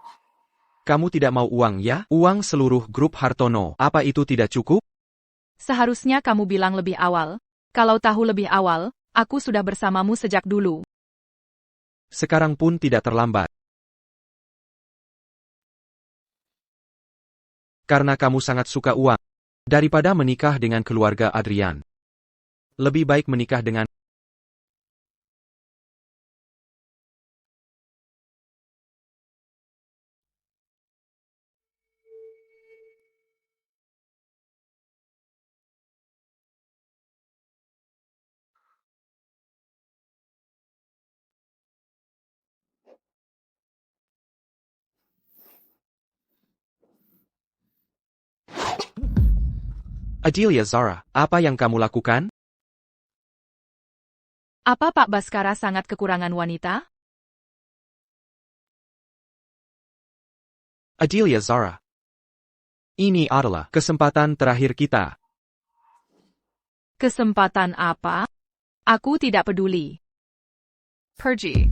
Kamu tidak mau uang, ya? Uang seluruh grup Hartono. Apa itu tidak cukup? seharusnya kamu bilang lebih awal. Kalau tahu lebih awal, aku sudah bersamamu sejak dulu. Sekarang pun tidak terlambat. Karena kamu sangat suka uang. Daripada menikah dengan keluarga Adrian. Lebih baik menikah dengan Adelia Zara, apa yang kamu lakukan? Apa Pak Baskara sangat kekurangan wanita? Adelia Zara. Ini adalah kesempatan terakhir kita. Kesempatan apa? Aku tidak peduli. Pergi.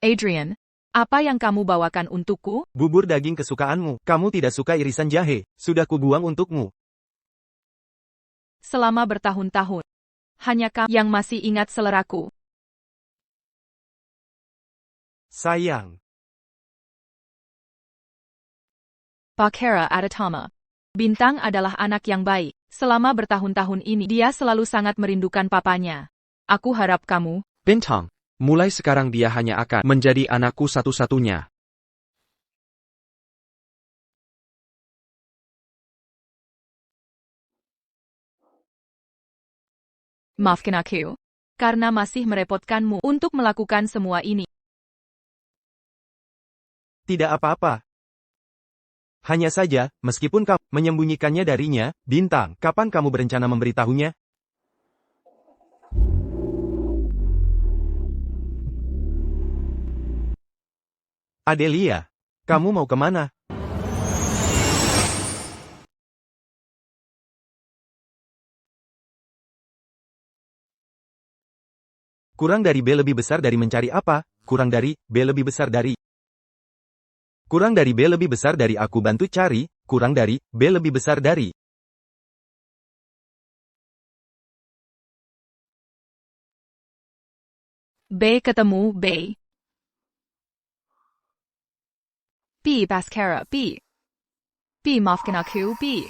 Adrian, apa yang kamu bawakan untukku? Bubur daging kesukaanmu. Kamu tidak suka irisan jahe. Sudah kubuang untukmu. Selama bertahun-tahun. Hanya kamu yang masih ingat seleraku. Sayang. Bakhera Adatama. Bintang adalah anak yang baik. Selama bertahun-tahun ini, dia selalu sangat merindukan papanya. Aku harap kamu, Bintang, mulai sekarang dia hanya akan menjadi anakku satu-satunya. maafkan aku. Karena masih merepotkanmu untuk melakukan semua ini. Tidak apa-apa. Hanya saja, meskipun kamu menyembunyikannya darinya, Bintang, kapan kamu berencana memberitahunya? Adelia, kamu mau kemana? Kurang dari B lebih besar dari mencari apa? Kurang dari B lebih besar dari. Kurang dari B lebih besar dari aku bantu cari. Kurang dari B lebih besar dari. B ketemu B. B Baskara B. B maafkan aku B.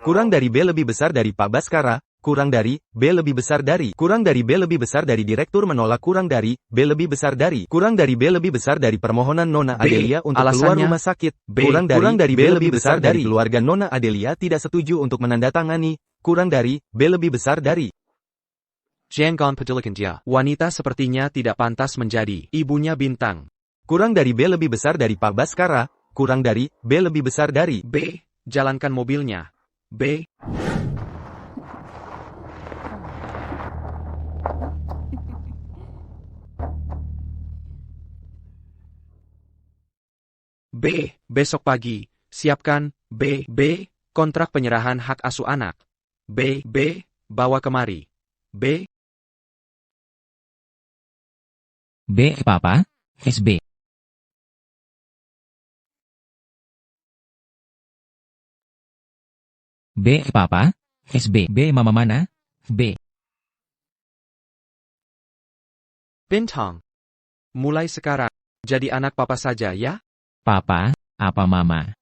Kurang dari B lebih besar dari Pak Baskara. Kurang dari B lebih besar dari. Kurang dari B lebih besar dari direktur menolak. Kurang dari B lebih besar dari. Kurang dari B lebih besar dari permohonan Nona B, Adelia untuk keluar alasannya rumah sakit. B, Kurang dari B lebih besar dari keluarga Nona Adelia tidak setuju untuk menandatangani. Kurang dari B lebih besar dari. Jangan pedulikan dia. Wanita sepertinya tidak pantas menjadi ibunya Bintang. Kurang dari B lebih besar dari Pak Baskara. Kurang dari B lebih besar dari. B, jalankan mobilnya. B. B. Besok pagi, siapkan B. Kontrak penyerahan hak asuh anak. B. Bawa kemari. B. B. Papa, SB. B. Papa, SB. B. Mama mana? B. Bintang. Mulai sekarang, jadi anak papa saja ya? Papa, apa mama?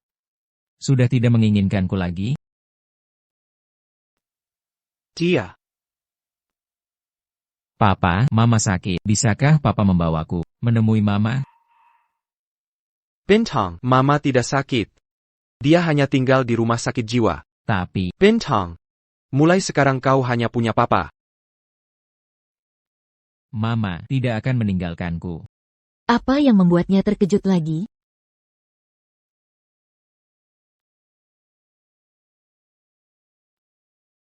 Sudah tidak menginginkanku lagi? Dia. Papa, mama sakit. Bisakah papa membawaku menemui mama? Bintang, mama tidak sakit. Dia hanya tinggal di rumah sakit jiwa. Tapi, Bintang. Mulai sekarang kau hanya punya papa. mama tidak akan meninggalkanku. Apa yang membuatnya terkejut lagi?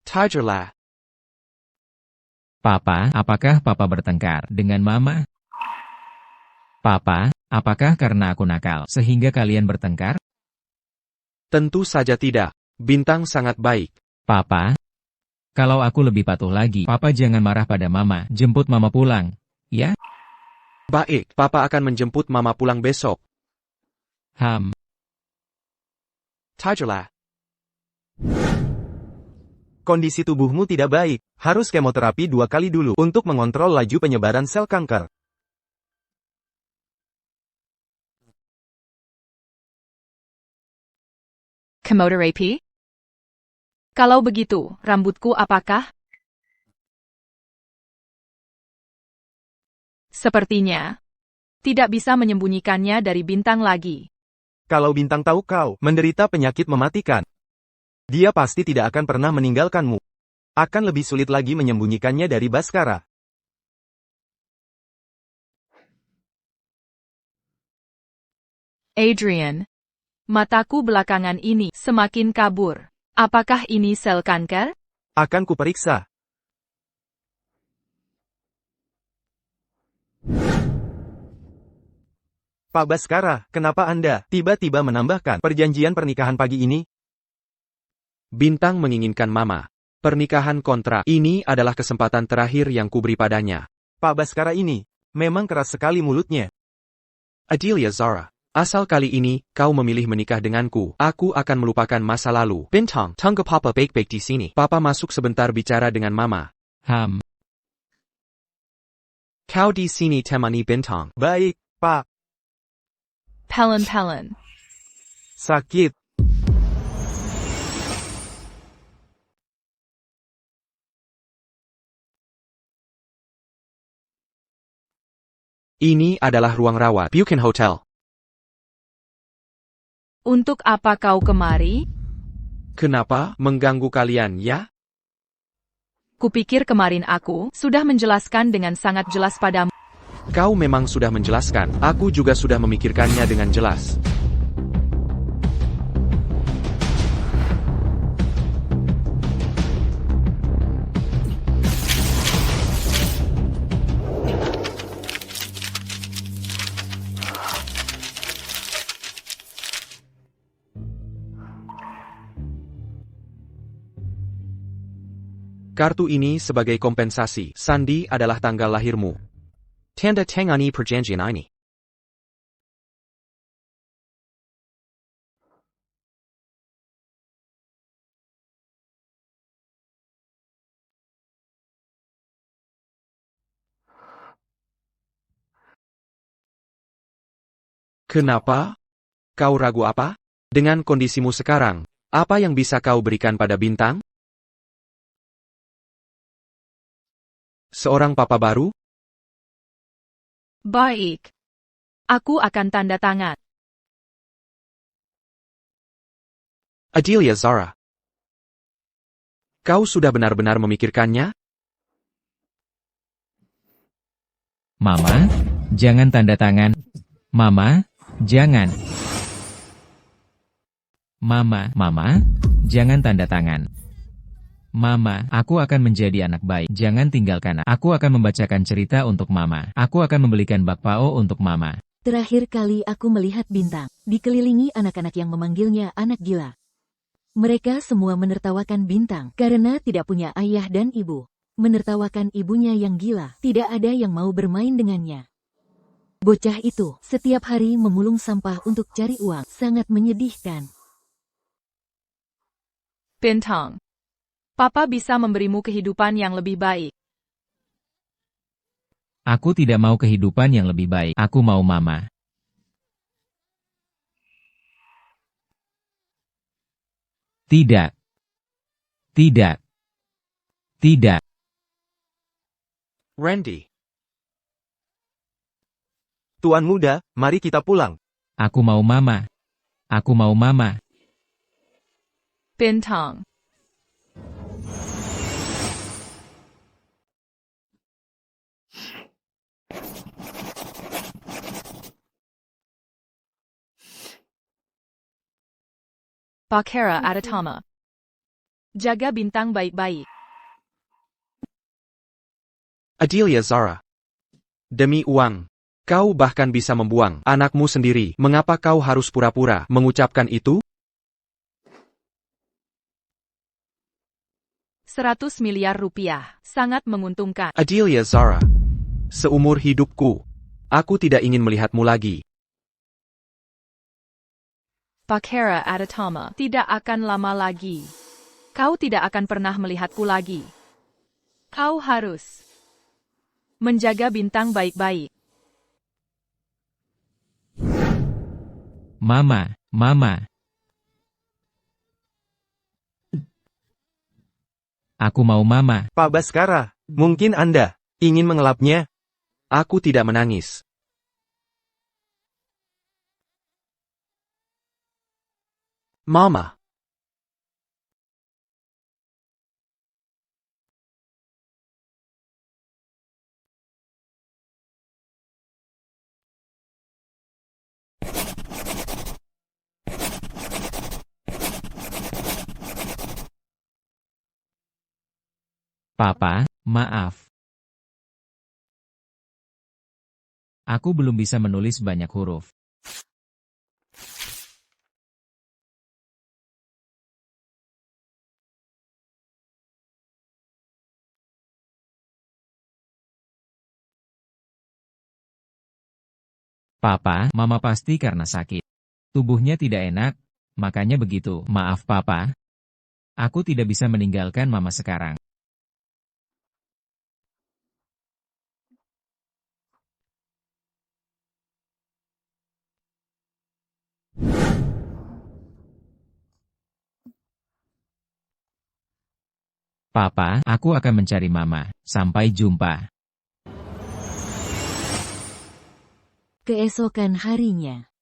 Tigerlah. Papa, apakah papa bertengkar dengan mama? Papa, apakah karena aku nakal sehingga kalian bertengkar? Tentu saja tidak. Bintang sangat baik. Papa, kalau aku lebih patuh lagi, papa jangan marah pada mama, jemput mama pulang, ya? Baik, papa akan menjemput mama pulang besok. Tigerlah. Kondisi tubuhmu tidak baik. Harus kemoterapi 2 kali dulu untuk mengontrol laju penyebaran sel kanker. Chemotherapy? Kalau begitu, rambutku apakah? Sepertinya tidak bisa menyembunyikannya dari Bintang lagi. Kalau Bintang tahu kau menderita penyakit mematikan, dia pasti tidak akan pernah meninggalkanmu. akan lebih sulit lagi menyembunyikannya dari Baskara. Adrian. Mataku belakangan ini semakin kabur. Apakah ini sel kanker? Akan kuperiksa. Pak Baskara, kenapa Anda tiba-tiba menambahkan perjanjian pernikahan pagi ini? Bintang menginginkan Mama. Pernikahan kontra. Ini adalah kesempatan terakhir yang kuberi padanya. Pak Baskara ini memang keras sekali mulutnya. Adelia Zara. Asal kali ini, kau memilih menikah denganku, aku akan melupakan masa lalu. Bintang, tunggu Papa baik-baik di sini. Papa masuk sebentar bicara dengan Mama. Kau di sini temani Bintang. Baik, Pak. Pelen. Sakit. Ini adalah ruang rawat Buchan Hotel. Untuk apa kau kemari? Kenapa mengganggu kalian ya? Kupikir kemarin aku sudah menjelaskan dengan sangat jelas padamu. Kau memang sudah menjelaskan, aku juga sudah memikirkannya dengan jelas. Kartu ini sebagai kompensasi. Sandi adalah tanggal lahirmu. Tanda tangani perjanjian ini. Kenapa? Kau ragu apa? Dengan kondisimu sekarang, apa yang bisa kau berikan pada Bintang? Seorang papa baru? Baik. Aku akan tanda tangan. Adelia Zara. Kau sudah benar-benar memikirkannya? Mama, jangan tanda tangan. Mama, jangan. Mama, jangan tanda tangan. Mama, aku akan menjadi anak baik. Jangan tinggalkan aku. Akan membacakan cerita untuk Mama. Aku akan membelikan bakpao untuk Mama. Terakhir kali aku melihat Bintang, dikelilingi anak-anak yang memanggilnya anak gila. Mereka semua menertawakan Bintang karena tidak punya ayah dan ibu. Menertawakan ibunya yang gila, tidak ada yang mau bermain dengannya. Bocah itu setiap hari memulung sampah untuk cari uang, sangat menyedihkan. Bintang. Papa bisa memberimu kehidupan yang lebih baik. Aku tidak mau kehidupan yang lebih baik. Aku mau Mama. Tidak. Tidak. Tidak. Randy. Tuan muda, mari kita pulang. Aku mau Mama. Aku mau Mama. Bintang. Bakara Adatama. Jaga Bintang baik-baik. Adelia Zara. Demi uang. Kau bahkan bisa membuang anakmu sendiri. Mengapa kau harus pura-pura mengucapkan itu? 100 miliar rupiah. Sangat menguntungkan. Adelia Zara. Seumur hidupku, aku tidak ingin melihatmu lagi. Bakara Adatama. Tidak akan lama lagi. Kau tidak akan pernah melihatku lagi. Kau harus menjaga Bintang baik-baik. Mama. Aku mau Mama. Pak Baskara, mungkin Anda ingin mengelapnya? Aku tidak menangis. Mama. Papa, maaf. Aku belum bisa menulis banyak huruf. Papa, Mama pasti karena sakit. Tubuhnya tidak enak, makanya begitu. Maaf Papa. Aku tidak bisa meninggalkan Mama sekarang. Papa, aku akan mencari Mama. Sampai jumpa. Keesokan harinya.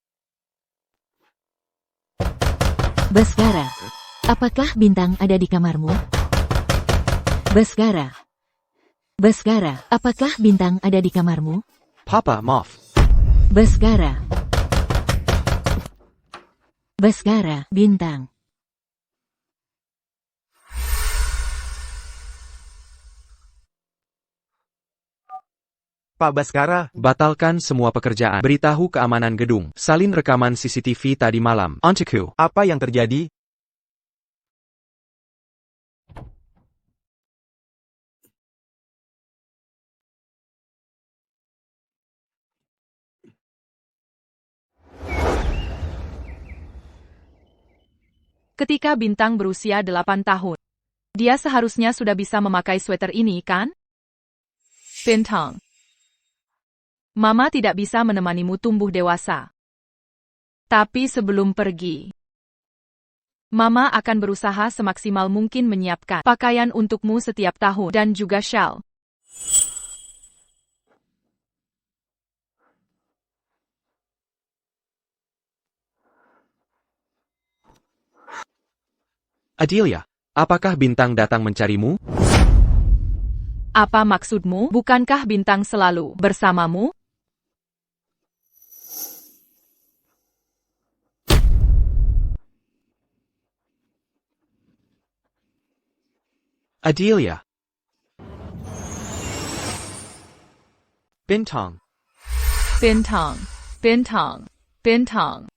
Baskara, apakah Bintang ada di kamarmu? Baskara. Baskara, apakah Bintang ada di kamarmu? Papa, maaf. Baskara. Baskara, Bintang. Pak Baskara, Batalkan semua pekerjaan. Beritahu keamanan gedung. Salin rekaman CCTV tadi malam. Ontiku. apa yang terjadi? Ketika Bintang berusia 8 tahun. Dia seharusnya sudah bisa memakai sweater ini, kan? Bintang. Mama tidak bisa menemanimu tumbuh dewasa. Tapi sebelum pergi, Mama akan berusaha semaksimal mungkin menyiapkan pakaian untukmu setiap tahun dan juga shawl. Adelia, apakah Bintang datang mencarimu? Apa maksudmu? Bukankah Bintang selalu bersamamu? Adelia. Bintang. Bintang. Bintang. Bintang.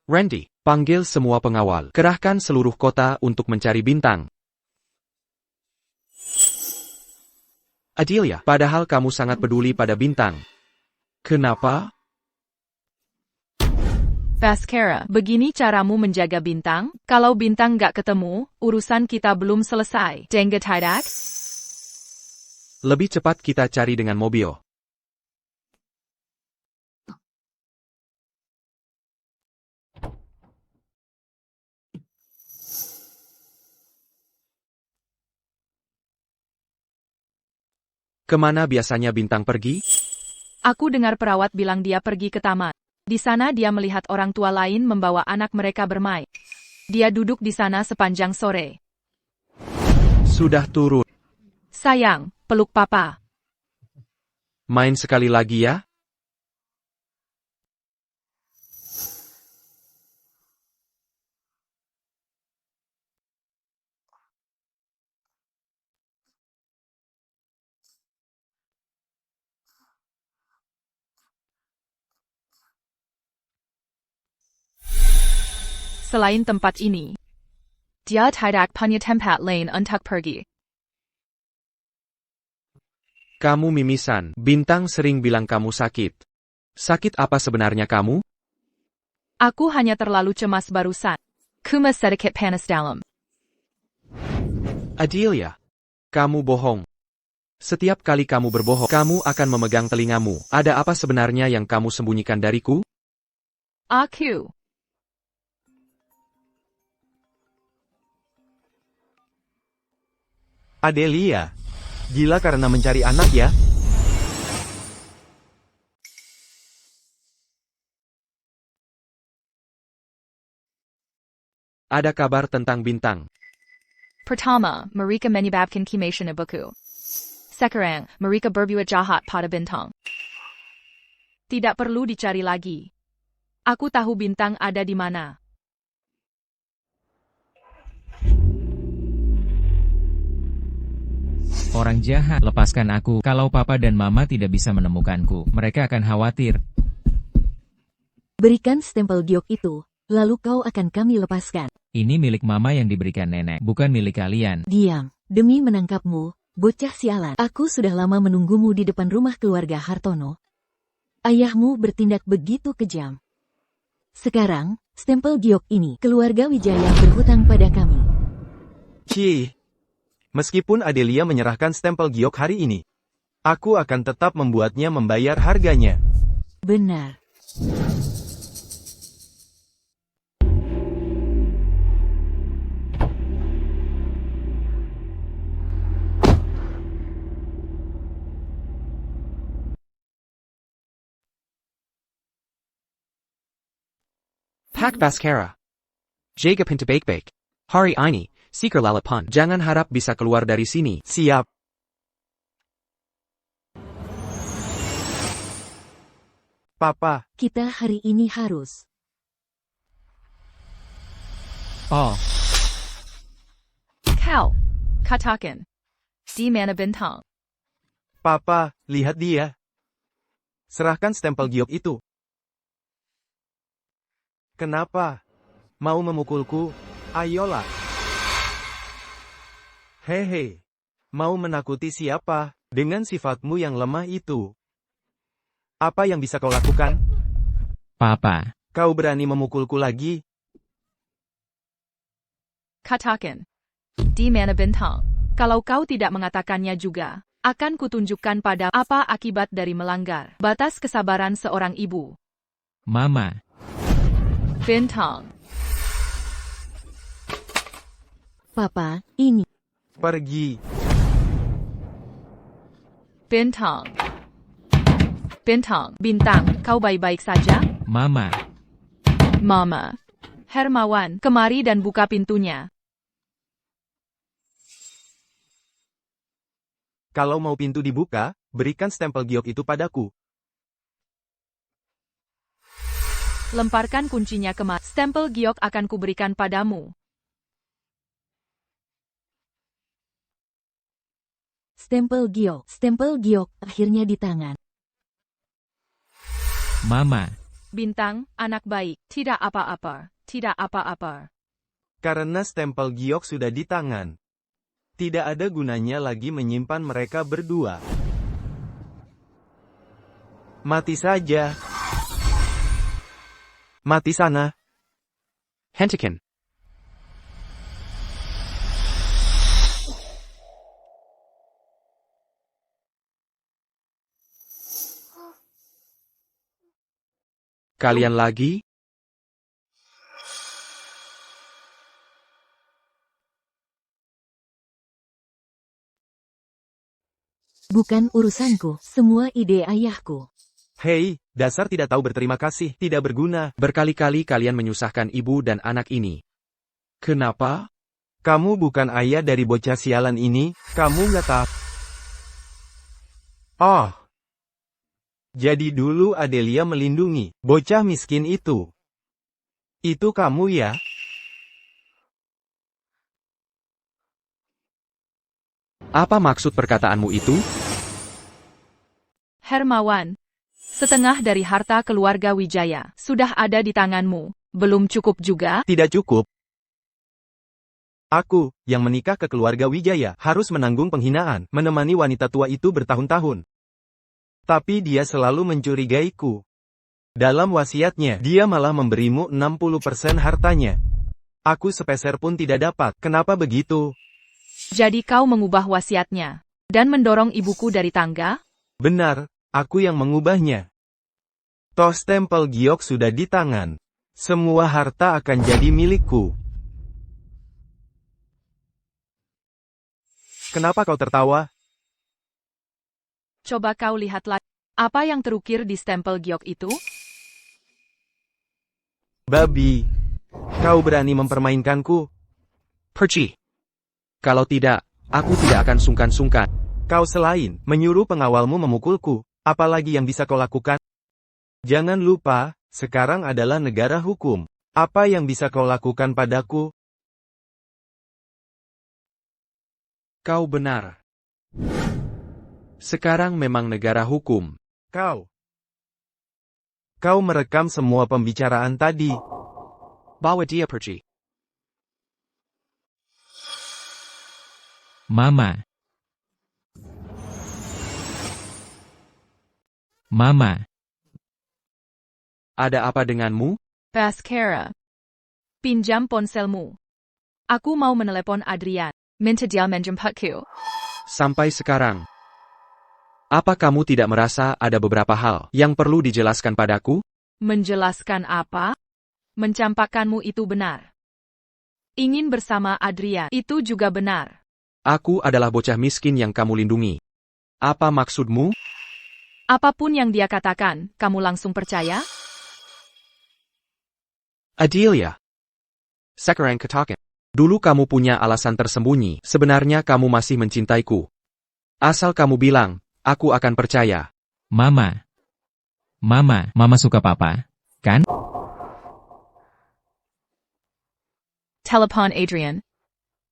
Randy, panggil semua pengawal. Kerahkan seluruh kota untuk mencari Bintang. Adelia, padahal kamu sangat peduli pada Bintang. Kenapa? Baskara, begini caramu menjaga Bintang? Kalau Bintang gak ketemu, urusan kita belum selesai. Dengar tidak? Lebih cepat kita cari dengan mobil. Kemana biasanya Bintang pergi? Aku dengar perawat bilang dia pergi ke taman. Di sana dia melihat orang tua lain membawa anak mereka bermain. Dia duduk di sana sepanjang sore. Sudah turun. Sayang, peluk papa. Main sekali lagi ya? Selain tempat ini, dia tidak punya tempat lain untuk pergi. Kamu mimisan. Bintang sering bilang kamu sakit. Sakit apa sebenarnya kamu? Aku hanya terlalu cemas barusan. Kuma sedikit panas dalam. Adelia, kamu bohong. Setiap kali kamu berbohong, kamu akan memegang telingamu. Ada apa sebenarnya yang kamu sembunyikan dariku? Aku. Adelia, gila karena mencari anak ya? Ada kabar tentang Bintang. Pertama, mereka menyebabkan kematian ibuku. Sekarang, mereka berbuat jahat pada Bintang. Tidak perlu dicari lagi. Aku tahu Bintang ada di mana. Orang jahat, lepaskan aku. Kalau papa dan mama tidak bisa menemukanku, mereka akan khawatir. Berikan stempel giok itu, lalu kau akan kami lepaskan. Ini milik mama yang diberikan nenek, bukan milik kalian. Diam, demi menangkapmu, bocah sialan. Aku sudah lama menunggumu di depan rumah keluarga Hartono. Ayahmu bertindak begitu kejam. Sekarang, stempel giok ini, keluarga Wijaya berhutang pada kami. Cih. Meskipun Adelia menyerahkan stempel giok hari ini, aku akan tetap membuatnya membayar harganya. Benar. Pak Baskara. Jaga pintu baik-baik. Hari ini, seeker lalapan. Jangan harap bisa keluar dari sini. Siap. Papa, Kita hari ini harus. Oh, Kau. Katakan. Di mana bintang? Papa, lihat dia. Serahkan stempel giok itu. Kenapa? Mau memukulku? Ayolah. Hehe. Mau menakuti siapa? Dengan sifatmu yang lemah itu. Apa yang bisa kau lakukan? papa. Kau berani memukulku lagi? Katakan. Di mana bintang? Kalau kau tidak mengatakannya juga, akan kutunjukkan pada apa akibat dari melanggar batas kesabaran seorang ibu. Mama. Bintang. Papa, ini. Pergi. Bintang. Bintang, kau baik-baik saja? Mama. Mama. Hermawan, kemari dan buka pintunya. Kalau mau pintu dibuka, berikan stempel giok itu padaku. Lemparkan kuncinya ke mat. Stempel giok akan kuberikan padamu. Stempel giok akhirnya di tangan. Mama. Bintang, anak baik, tidak apa-apa, tidak apa-apa. Karena stempel giok sudah di tangan. Tidak ada gunanya lagi menyimpan mereka berdua. Mati saja. Mati sana. Hentikan. Kalian lagi? Bukan urusanku, semua ide ayahku. Hei, dasar tidak tahu berterima kasih, tidak berguna. Berkali-kali kalian menyusahkan ibu dan anak ini. Kenapa? Kamu bukan ayah dari bocah sialan ini, kamu nggak tahu. Oh. Jadi dulu Adelia melindungi bocah miskin itu. Itu kamu ya? Apa maksud perkataanmu itu? Hermawan, setengah dari harta keluarga Wijaya sudah ada di tanganmu. Belum cukup juga? Tidak cukup. Aku, yang menikah ke keluarga Wijaya, harus menanggung penghinaan, menemani wanita tua itu bertahun-tahun. Tapi dia selalu mencurigaiku. Dalam wasiatnya, dia malah memberimu 60% hartanya. Aku sepeser pun tidak dapat. Kenapa begitu? Jadi kau mengubah wasiatnya dan mendorong ibuku dari tangga? Benar, aku yang mengubahnya. Toh stempel giok sudah di tangan. Semua harta akan jadi milikku. Kenapa kau tertawa? Coba kau lihat lagi. Apa yang terukir di stempel giok itu? Babi. Kau berani mempermainkanku? Perci. Kalau tidak, aku tidak akan sungkan-sungkan. Kau selain menyuruh pengawalmu memukulku, apalagi yang bisa kau lakukan? Jangan lupa, sekarang adalah negara hukum. Apa yang bisa kau lakukan padaku? Kau benar. Sekarang memang negara hukum. Kau merekam semua pembicaraan tadi. Bawa dia pergi. Mama. Mama. Ada apa denganmu? Baskara. Pinjam ponselmu. Aku mau menelepon Adrian. Minta dia menjemputku. Sampai sekarang. Apa kamu tidak merasa ada beberapa hal yang perlu dijelaskan padaku? Menjelaskan apa? Mencampakkanmu itu benar. Ingin bersama Adrian itu juga benar. Aku adalah bocah miskin yang kamu lindungi. Apa maksudmu? Apapun yang dia katakan, kamu langsung percaya? Adelia. Sekarang katakan. Dulu kamu punya alasan tersembunyi, sebenarnya kamu masih mencintaiku. Asal kamu bilang, aku akan percaya. Mama. Mama suka papa, kan? Telepon Adrian.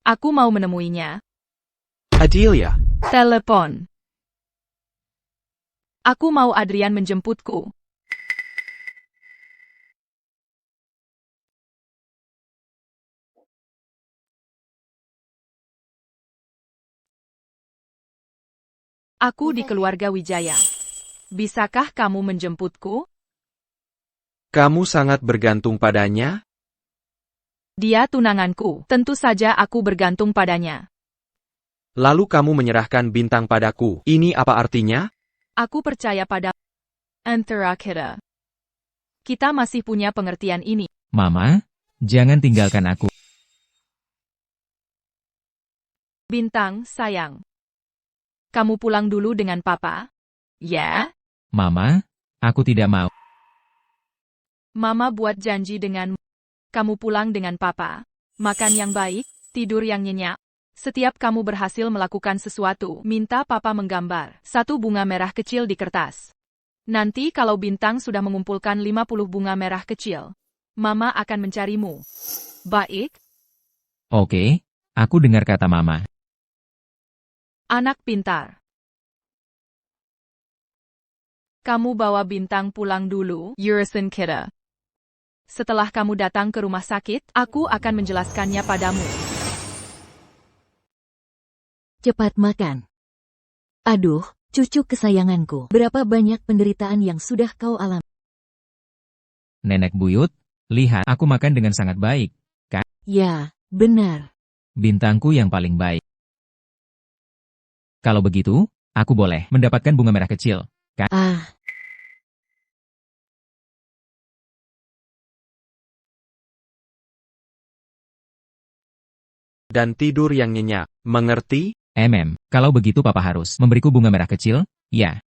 Aku mau menemuinya. Adelia. Telepon. Aku mau Adrian menjemputku. Aku di keluarga Wijaya. Bisakah kamu menjemputku? Kamu sangat bergantung padanya? Dia tunanganku. Tentu saja aku bergantung padanya. Lalu kamu menyerahkan bintang padaku. Ini apa artinya? Aku percaya pada antara kita. Kita masih punya pengertian ini. Mama, jangan tinggalkan aku. Bintang, sayang. Kamu pulang dulu dengan papa? Ya? Mama, aku tidak mau. Mama buat janji dengan kamu pulang dengan papa. Makan yang baik, tidur yang nyenyak. Setiap kamu berhasil melakukan sesuatu, minta papa menggambar satu bunga merah kecil di kertas. Nanti kalau Bintang sudah mengumpulkan 50 bunga merah kecil, Mama akan mencarimu. Baik? Oke, aku dengar kata Mama. Anak pintar. Kamu bawa Bintang pulang dulu, urusan kita. Setelah kamu datang ke rumah sakit, aku akan menjelaskannya padamu. Cepat makan. Aduh, cucu kesayanganku. Berapa banyak penderitaan yang sudah kau alami. Nenek buyut, lihat, aku makan dengan sangat baik. Ya, benar. Bintangku yang paling baik. Kalau begitu, aku boleh mendapatkan bunga merah kecil, kan? Dan tidur yang nyenyak. Mengerti? Kalau begitu papa harus memberiku bunga merah kecil, ya.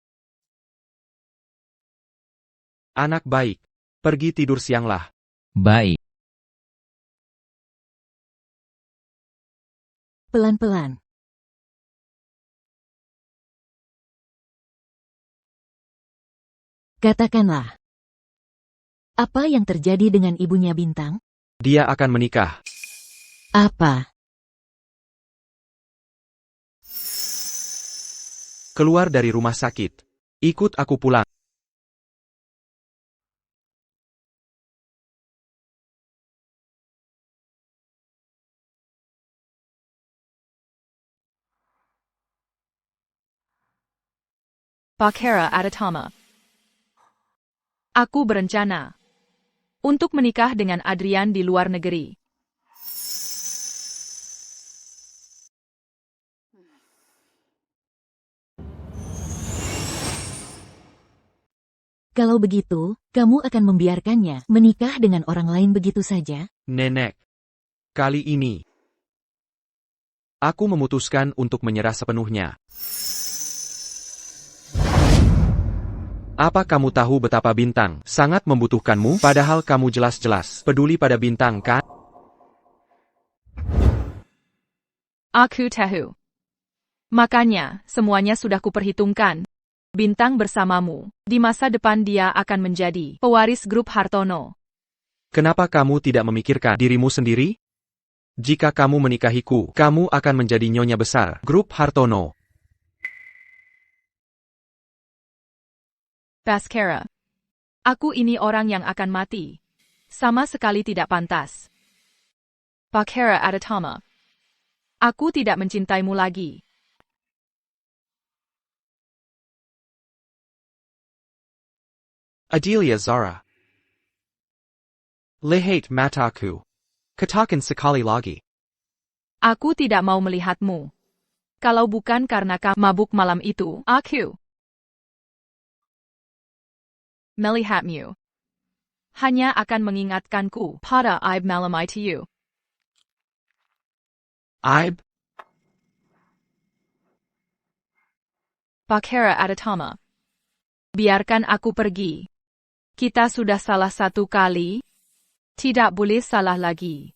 Anak baik. Pergi tidur sianglah. Baik. Pelan-pelan. Katakanlah. Apa yang terjadi dengan ibunya Bintang? Dia akan menikah. Apa? Keluar dari rumah sakit. Ikut aku pulang. Bakara Adatama. Aku berencana untuk menikah dengan Adrian di luar negeri. Kalau begitu, kamu akan membiarkannya menikah dengan orang lain begitu saja? Nenek. Kali ini, aku memutuskan untuk menyerah sepenuhnya. Apa kamu tahu betapa Bintang sangat membutuhkanmu, padahal kamu jelas-jelas peduli pada Bintang, kan? Aku tahu. Makanya, semuanya sudah kuperhitungkan. Bintang bersamamu. Di masa depan dia akan menjadi pewaris grup Hartono. Kenapa kamu tidak memikirkan dirimu sendiri? Jika kamu menikahiku, kamu akan menjadi nyonya besar grup Hartono. Baskara. Aku ini orang yang akan mati. Sama sekali tidak pantas. Baskara Adatama. Aku tidak mencintaimu lagi. Adelia Zara. Lihat mataku. Katakan sekali lagi. Aku tidak mau melihatmu. Kalau bukan karena kamu mabuk malam itu, aku melihatmu. Hanya akan mengingatkanku pada aib malam itu. Aib? Baskara Adatama. Biarkan aku pergi. Kita sudah salah satu kali. Tidak boleh salah lagi.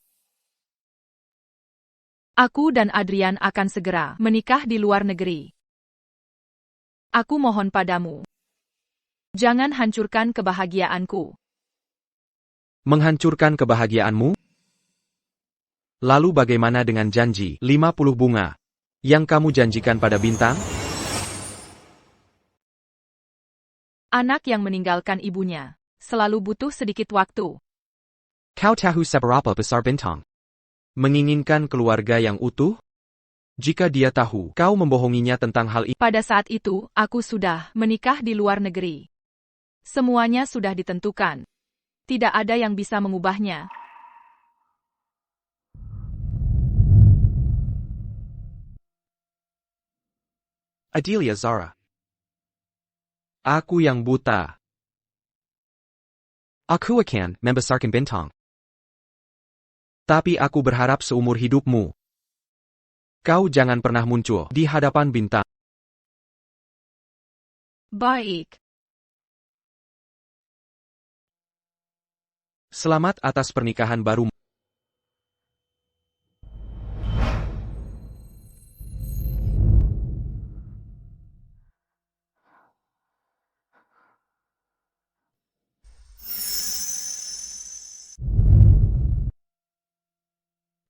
Aku dan Adrian akan segera menikah di luar negeri. Aku mohon padamu. Jangan hancurkan kebahagiaanku. Menghancurkan kebahagiaanmu? Lalu bagaimana dengan janji 50 bunga yang kamu janjikan pada Bintang? Anak yang meninggalkan ibunya selalu butuh sedikit waktu. Kau tahu seberapa besar Bintang menginginkan keluarga yang utuh? Jika dia tahu kau membohonginya tentang hal ini, Pada saat itu, aku sudah menikah di luar negeri. Semuanya sudah ditentukan. Tidak ada yang bisa mengubahnya. Adelia Zara. Aku yang buta. Aku akan membesarkan Bintang. Tapi aku berharap seumur hidupmu, kau jangan pernah muncul di hadapan Bintang. Baik. Selamat atas pernikahan baru.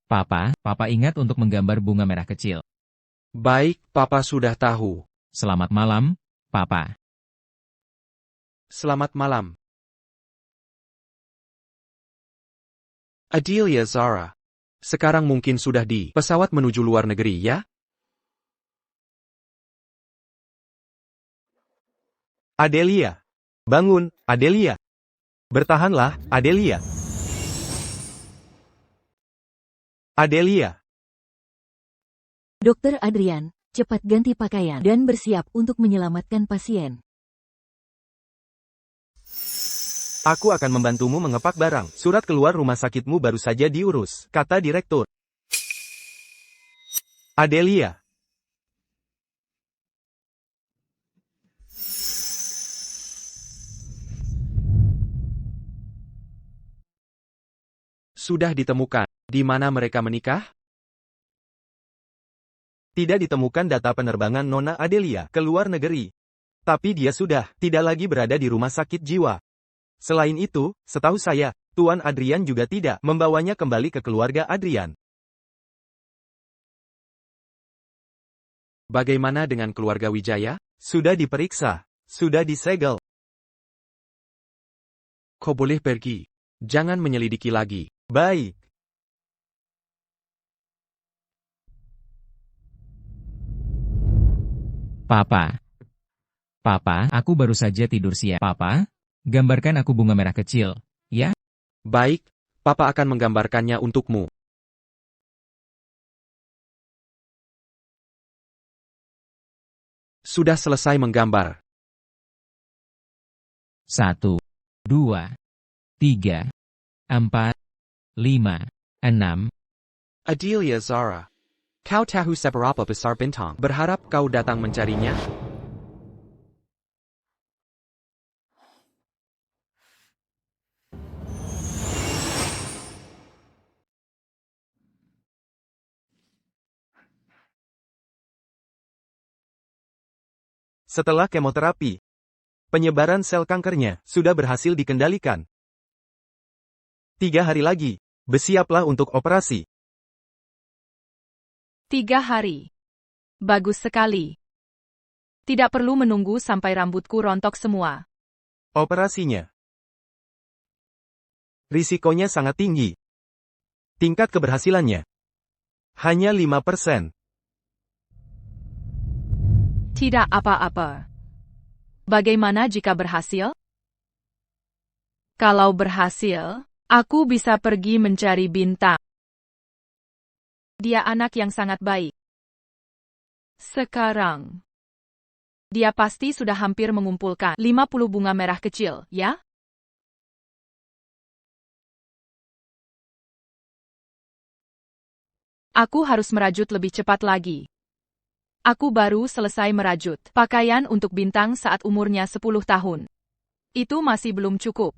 Papa ingat untuk menggambar bunga merah kecil. Baik, Papa sudah tahu. Selamat malam, Papa. Selamat malam. Adelia Zara. Sekarang mungkin sudah di pesawat menuju luar negeri, ya? Adelia. Bangun, Adelia. Bertahanlah, Adelia. Adelia. Dokter Adrian, cepat ganti pakaian dan bersiap untuk menyelamatkan pasien. Aku akan membantumu mengepak barang. Surat keluar rumah sakitmu baru saja diurus, kata direktur. Adelia. Sudah ditemukan di mana mereka menikah? Tidak ditemukan data penerbangan Nona Adelia ke luar negeri. Tapi dia sudah tidak lagi berada di rumah sakit jiwa. Selain itu, setahu saya, Tuan Adrian juga tidak membawanya kembali ke keluarga Adrian. Bagaimana dengan keluarga Wijaya? Sudah diperiksa, sudah disegel. Kau boleh pergi. Jangan menyelidiki lagi. Baik. Papa, aku baru saja tidur siang. Papa, gambarkan aku bunga merah kecil, ya? Baik, Papa akan menggambarkannya untukmu. Sudah selesai menggambar. 1, 2, 3, 4, 5, 6. Adelia Zara. Kau tahu seberapa besar Bintang berharap kau datang mencarinya? Setelah kemoterapi, penyebaran sel kankernya sudah berhasil dikendalikan. 3 hari lagi, bersiaplah untuk operasi. 3 hari. Bagus sekali. Tidak perlu menunggu sampai rambutku rontok semua. Operasinya. Risikonya sangat tinggi. Tingkat keberhasilannya hanya 5%. Tidak apa-apa. Bagaimana jika berhasil? Kalau berhasil, aku bisa pergi mencari bintang. Dia anak yang sangat baik. Sekarang, dia pasti sudah hampir mengumpulkan 50 bunga merah kecil, ya? Aku harus merajut lebih cepat lagi. Aku baru selesai merajut pakaian untuk bintang saat umurnya 10 tahun. Itu masih belum cukup.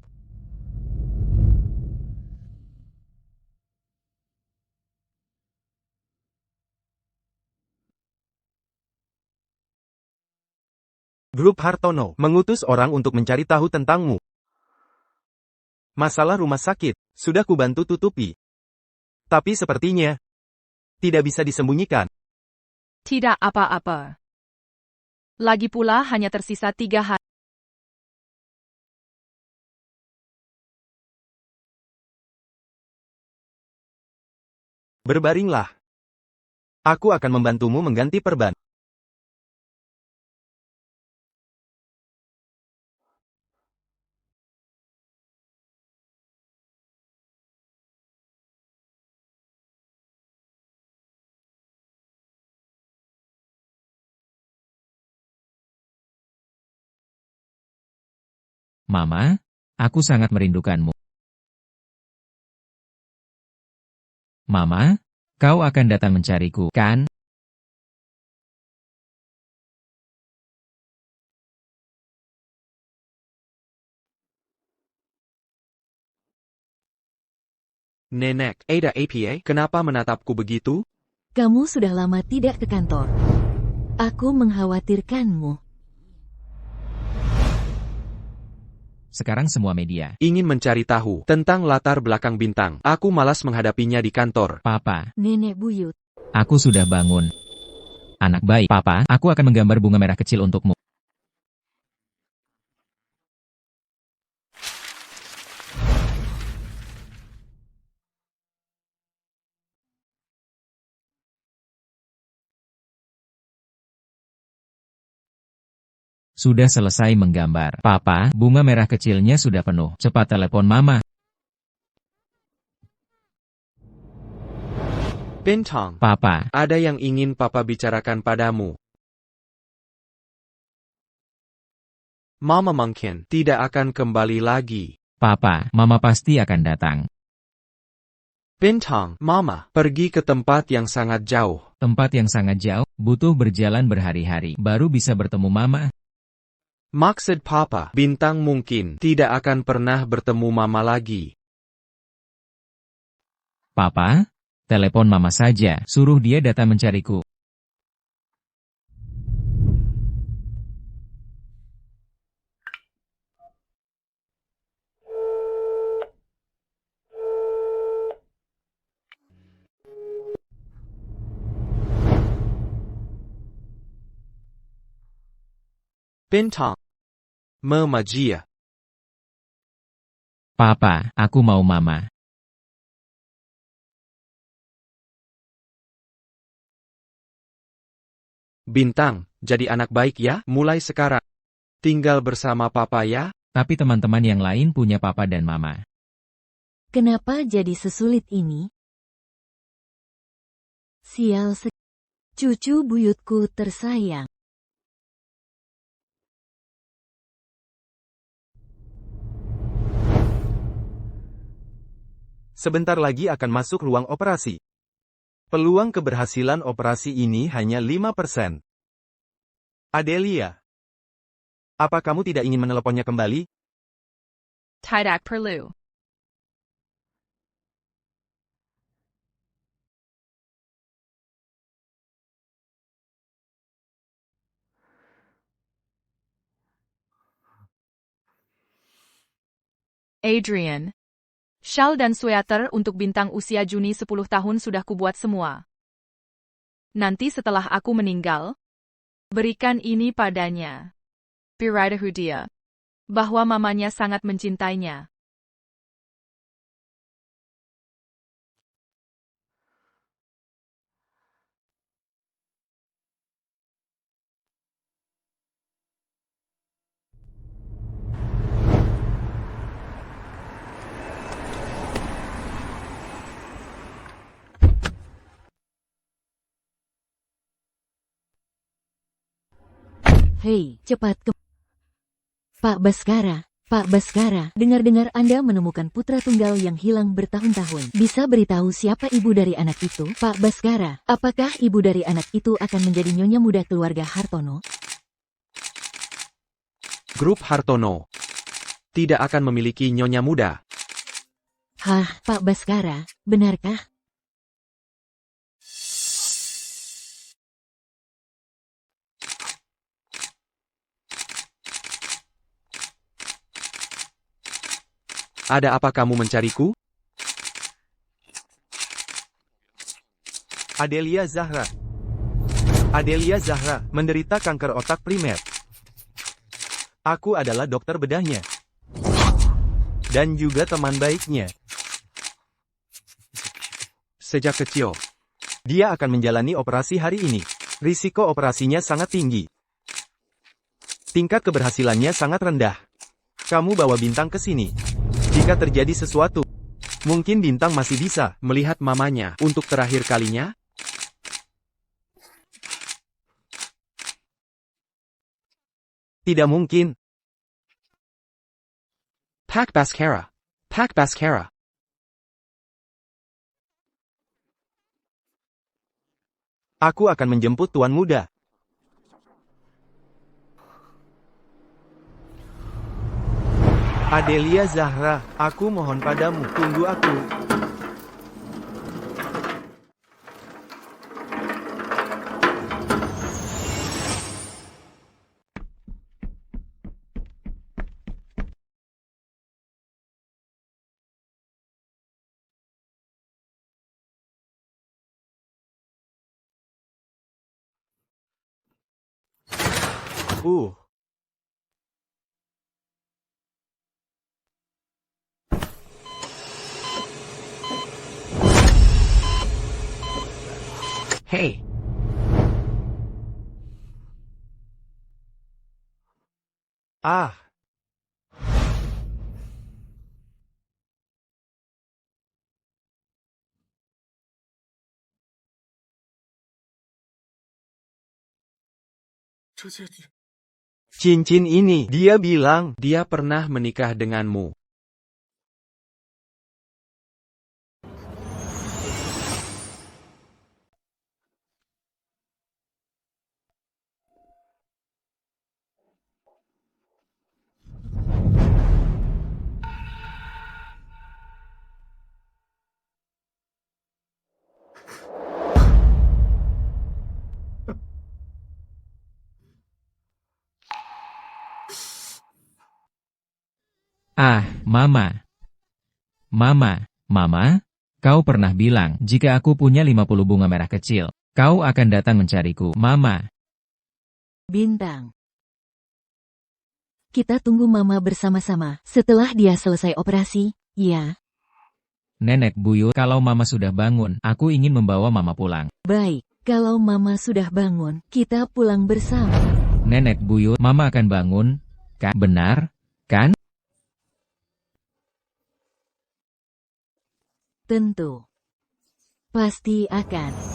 Grup Hartono mengutus orang untuk mencari tahu tentangmu. Masalah rumah sakit sudah kubantu tutupi. Tapi sepertinya tidak bisa disembunyikan. Tidak apa-apa. Lagi pula hanya tersisa 3 hari. Berbaringlah. Aku akan membantumu mengganti perban. Mama, aku sangat merindukanmu. Mama, kau akan datang mencariku, kan? Nenek, Ada APA, kenapa menatapku begitu? Kamu sudah lama tidak ke kantor. Aku mengkhawatirkanmu. Sekarang semua media. Ingin mencari tahu tentang latar belakang bintang. Aku malas menghadapinya di kantor. Papa, Nenek buyut. aku sudah bangun. Anak baik, Papa, aku akan menggambar bunga merah kecil untukmu. Sudah selesai menggambar. Papa, bunga merah kecilnya sudah penuh. Cepat telepon Mama. Bintang, Papa, ada yang ingin Papa bicarakan padamu. Mama mungkin tidak akan kembali lagi. Papa, Mama pasti akan datang. Bintang, Mama, pergi ke tempat yang sangat jauh. Tempat yang sangat jauh, butuh berjalan berhari-hari, baru bisa bertemu Mama. Maksud Papa, Bintang mungkin tidak akan pernah bertemu Mama lagi. Papa, telepon Mama saja, suruh dia datang mencariku. Bintang, Mama Jia. Papa, aku mau Mama. Bintang, jadi anak baik ya, mulai sekarang. Tinggal bersama Papa ya. Tapi teman-teman yang lain punya Papa dan Mama. Kenapa jadi sesulit ini? Sial cucu buyutku tersayang. Sebentar lagi akan masuk ruang operasi. Peluang keberhasilan operasi ini hanya 5%. Adelia, apa kamu tidak ingin meneleponnya kembali? Tidak perlu. Adrian. Shawl dan sweater untuk bintang usia Juni 10 tahun sudah kubuat semua. Nanti setelah aku meninggal, berikan ini padanya. Biraidahu dia. bahwa mamanya sangat mencintainya. Hei, cepat ke... Pak Baskara, dengar-dengar Anda menemukan putra tunggal yang hilang bertahun-tahun. Bisa beritahu siapa ibu dari anak itu? Pak Baskara, apakah ibu dari anak itu akan menjadi nyonya muda keluarga Hartono? Grup Hartono tidak akan memiliki nyonya muda. Hah, Pak Baskara, benarkah? Ada apa kamu mencariku? Adelia Zahra. Adelia Zahra menderita kanker otak primer. Aku adalah dokter bedahnya. Dan juga teman baiknya. Sejak kecil, Dia akan menjalani operasi hari ini. Risiko operasinya sangat tinggi. Tingkat keberhasilannya sangat rendah. Kamu bawa Bintang ke sini. Jika terjadi sesuatu, mungkin Bintang masih bisa melihat mamanya untuk terakhir kalinya. Tidak mungkin. Pak Baskara. Pak Baskara. Aku akan menjemput Tuan Muda. Adelia Zahra, aku mohon padamu, tunggu aku. Uh. Hei, Ah. Cincin ini, dia bilang. dia pernah menikah denganmu. Ah, Mama. Mama, kau pernah bilang jika aku punya 50 bunga merah kecil, kau akan datang mencariku. Mama, Bintang. Kita tunggu Mama bersama-sama setelah dia selesai operasi, ya. Nenek buyut, kalau Mama sudah bangun, aku ingin membawa Mama pulang. Baik, kalau Mama sudah bangun, kita pulang bersama. Nenek buyut, Mama akan bangun, kan? Benar, kan? Tentu. Pasti akan.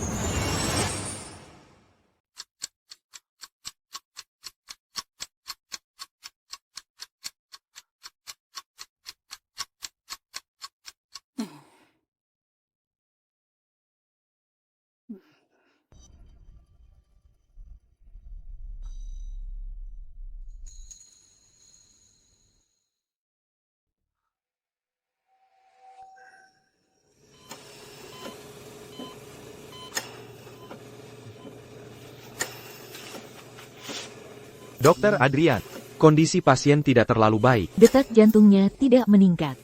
Dokter Adrian. Kondisi pasien tidak terlalu baik. Detak jantungnya tidak meningkat.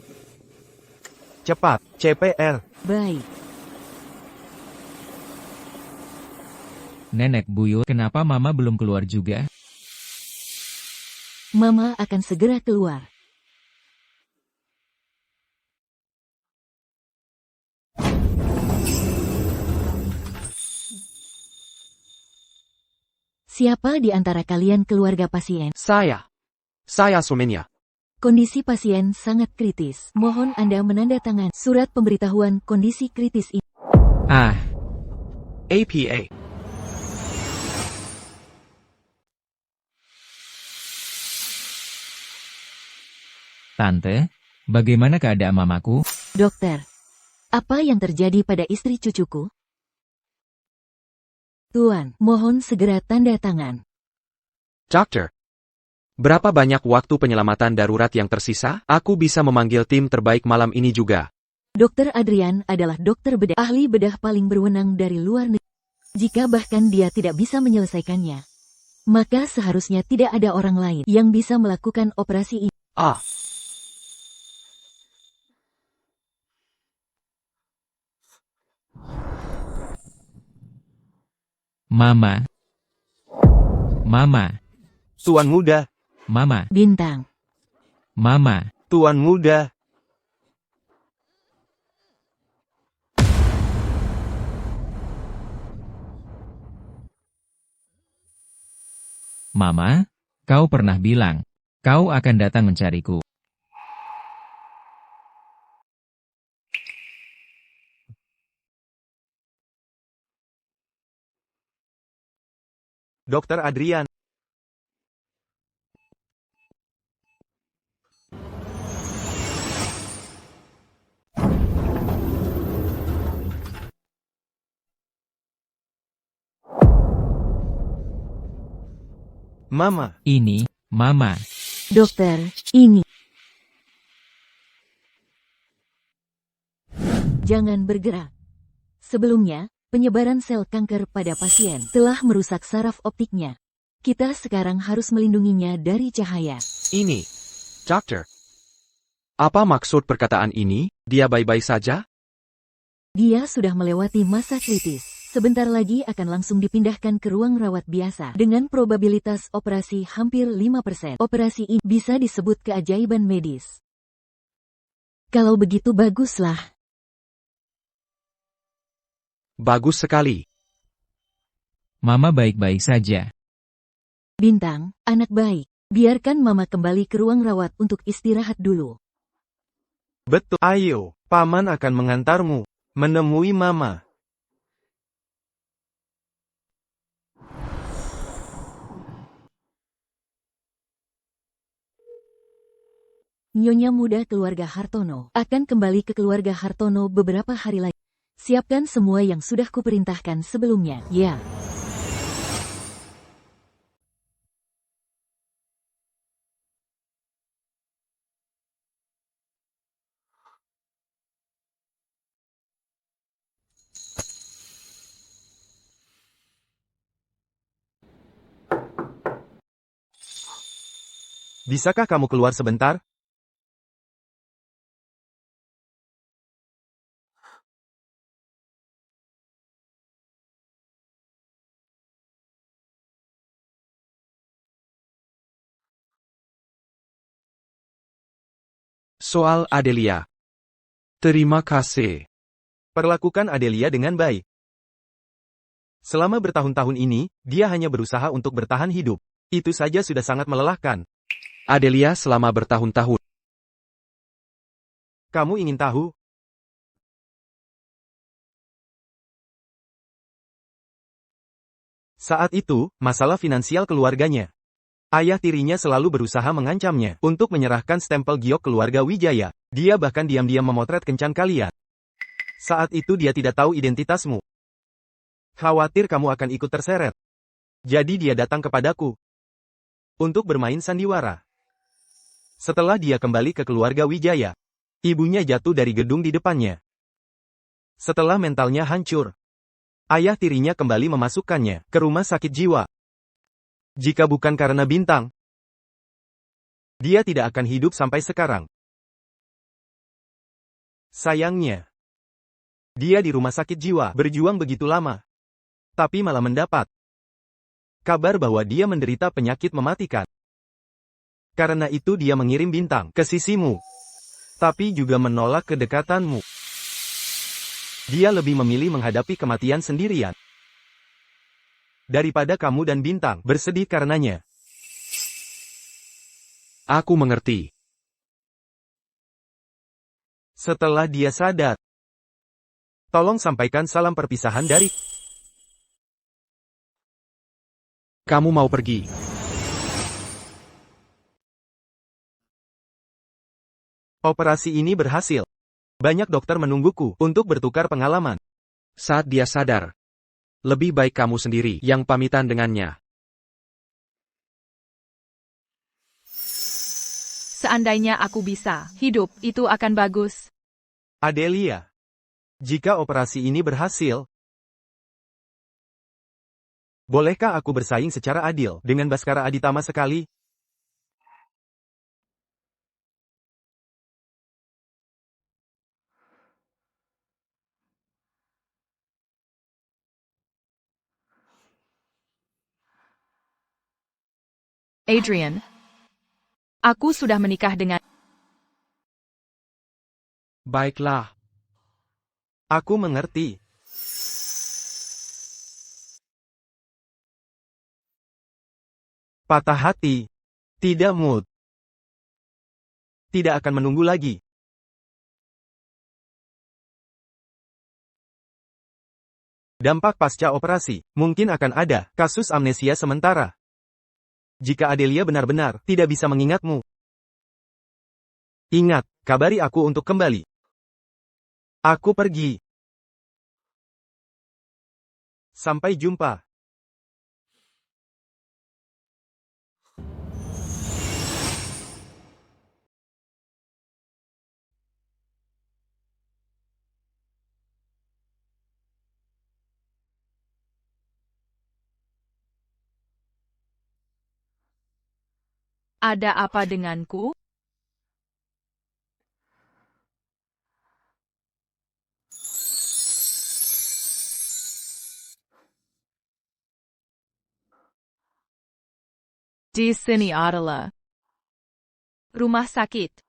Cepat, CPR. Baik. Nenek buyut, kenapa Mama belum keluar juga? Mama akan segera keluar. Siapa di antara kalian keluarga pasien? Saya. Saya suaminya. Kondisi pasien sangat kritis. Mohon Anda menandatangani surat pemberitahuan kondisi kritis ini. Ah, APA. Tante, bagaimana keadaan mamaku? Dokter, apa yang terjadi pada istri cucuku? Tuan, mohon segera tanda tangan. Dokter. Berapa banyak waktu penyelamatan darurat yang tersisa? Aku bisa memanggil tim terbaik malam ini juga. Dokter Adrian adalah dokter bedah, ahli bedah paling berwenang dari luar negeri. Jika bahkan dia tidak bisa menyelesaikannya, maka seharusnya tidak ada orang lain yang bisa melakukan operasi ini. Ah. Mama. Mama. Tuan muda, Mama. Bintang, Mama. tuan muda. Mama, kau pernah bilang, kau akan datang mencariku. Dokter Adrian. Mama, Ini, Mama. dokter, ini. Jangan bergerak. Sebelumnya, penyebaran sel kanker pada pasien telah merusak saraf optiknya. Kita sekarang harus melindunginya dari cahaya. Ini. Dokter. Apa maksud perkataan ini? Dia baik-baik saja? Dia sudah melewati masa kritis. Sebentar lagi akan langsung dipindahkan ke ruang rawat biasa. Dengan probabilitas operasi hampir 5%. Operasi ini bisa disebut keajaiban medis. Kalau begitu baguslah. Bagus sekali. Mama baik-baik saja. Bintang, anak baik. Biarkan Mama kembali ke ruang rawat untuk istirahat dulu. betul. Ayo, Paman akan mengantarmu menemui Mama. Nyonya muda keluarga Hartono akan kembali ke keluarga Hartono beberapa hari lagi. Siapkan semua yang sudah kuperintahkan sebelumnya. Ya. Bisakah kamu keluar sebentar? Soal Adelia. Terima kasih. Perlakukan Adelia dengan baik. Selama bertahun-tahun ini, dia hanya berusaha untuk bertahan hidup. Itu saja sudah sangat melelahkan. Adelia selama bertahun-tahun. Kamu ingin tahu? Saat itu, masalah finansial keluarganya. Ayah tirinya selalu berusaha mengancamnya untuk menyerahkan stempel giok keluarga Wijaya. Dia bahkan diam-diam memotret kencan kalian. Saat itu dia tidak tahu identitasmu. Khawatir kamu akan ikut terseret. Jadi dia datang kepadaku untuk bermain sandiwara. Setelah dia kembali ke keluarga Wijaya, ibunya jatuh dari gedung di depannya. Setelah mentalnya hancur, ayah tirinya kembali memasukkannya ke rumah sakit jiwa. Jika bukan karena Bintang, dia tidak akan hidup sampai sekarang. Sayangnya, dia di rumah sakit jiwa berjuang begitu lama, tapi malah mendapat kabar bahwa dia menderita penyakit mematikan. Karena itu dia mengirim bintang ke sisimu. Tapi juga menolak kedekatanmu. Dia lebih memilih menghadapi kematian sendirian. Daripada kamu dan bintang bersedih karenanya. Aku mengerti. Setelah dia sadar. Tolong sampaikan salam perpisahan dari... Kamu mau pergi. Operasi ini berhasil. Banyak dokter menungguku untuk bertukar pengalaman. Saat dia sadar. Lebih baik kamu sendiri yang pamitan dengannya. Seandainya aku bisa hidup, itu akan bagus. Adelia. Jika operasi ini berhasil, bolehkah aku bersaing secara adil dengan Baskara Aditama sekali? Adrian. Aku sudah menikah dengan... Baiklah. Aku mengerti. Patah hati. Tidak mood. Tidak akan menunggu lagi. Dampak pasca operasi. Mungkin akan ada kasus amnesia sementara. Jika Adelia benar-benar tidak bisa mengingatmu. Ingat, kabari aku untuk kembali. Aku pergi. Sampai jumpa. Ada apa denganku? Di sini adalah rumah sakit.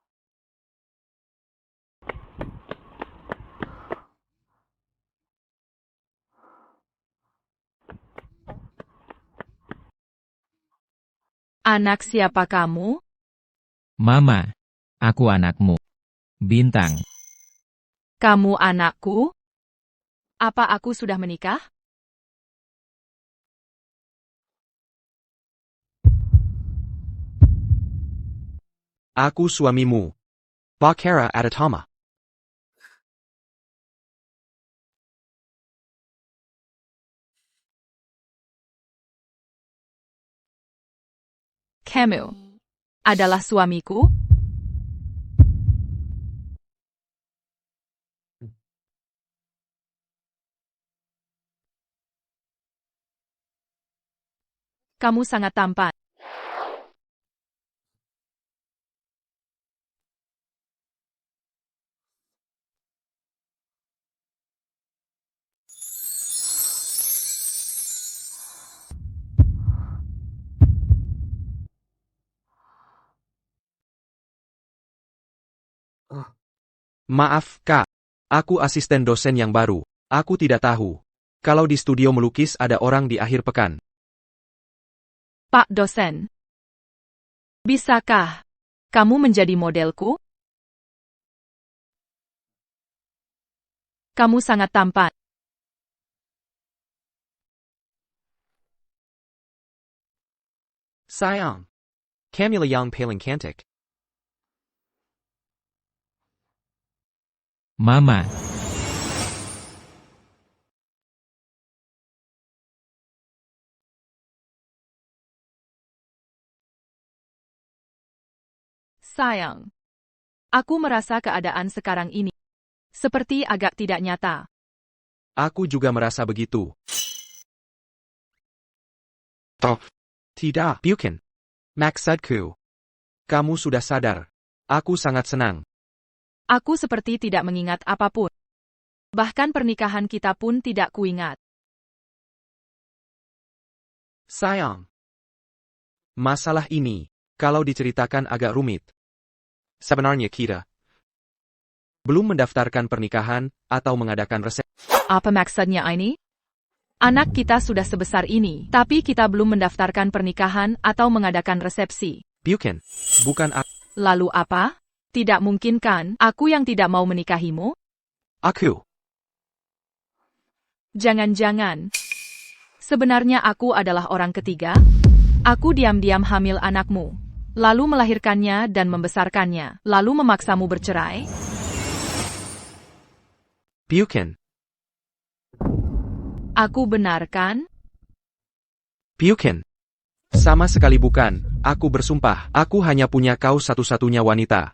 Anak siapa kamu? Mama, aku anakmu. Bintang. Kamu anakku? Apa aku sudah menikah? Aku suamimu. Baskara Aditama. Kamu adalah suamiku? Kamu sangat tampan. Maaf, Kak. Aku asisten dosen yang baru. Aku tidak tahu. Kalau di studio melukis ada orang di akhir pekan. Pak dosen. Bisakah kamu menjadi modelku? Kamu sangat tampan. Sayang. Camilla yang paling cantik. Mama, Sayang. Aku merasa keadaan sekarang ini seperti agak tidak nyata. Aku juga merasa begitu. Toh. Tidak, Buchan. Maksudku. Kamu sudah sadar. Aku sangat senang. Aku seperti tidak mengingat apapun. Bahkan pernikahan kita pun tidak kuingat. Sayang. Masalah ini Kalau diceritakan agak rumit. Sebenarnya kita belum mendaftarkan pernikahan atau mengadakan resepsi. Apa maksudnya ini? Anak kita sudah sebesar ini, tapi kita belum mendaftarkan pernikahan atau mengadakan resepsi. Bukan. Bukan aku. Lalu apa? Tidak mungkin kan, aku yang tidak mau menikahimu? Aku. Jangan-jangan. Sebenarnya aku adalah orang ketiga? Aku diam-diam hamil anakmu, lalu melahirkannya dan membesarkannya, lalu memaksamu bercerai? Bukan. Aku benar kan? Bukan. Sama sekali bukan. Aku bersumpah, aku hanya punya kau satu-satunya wanita.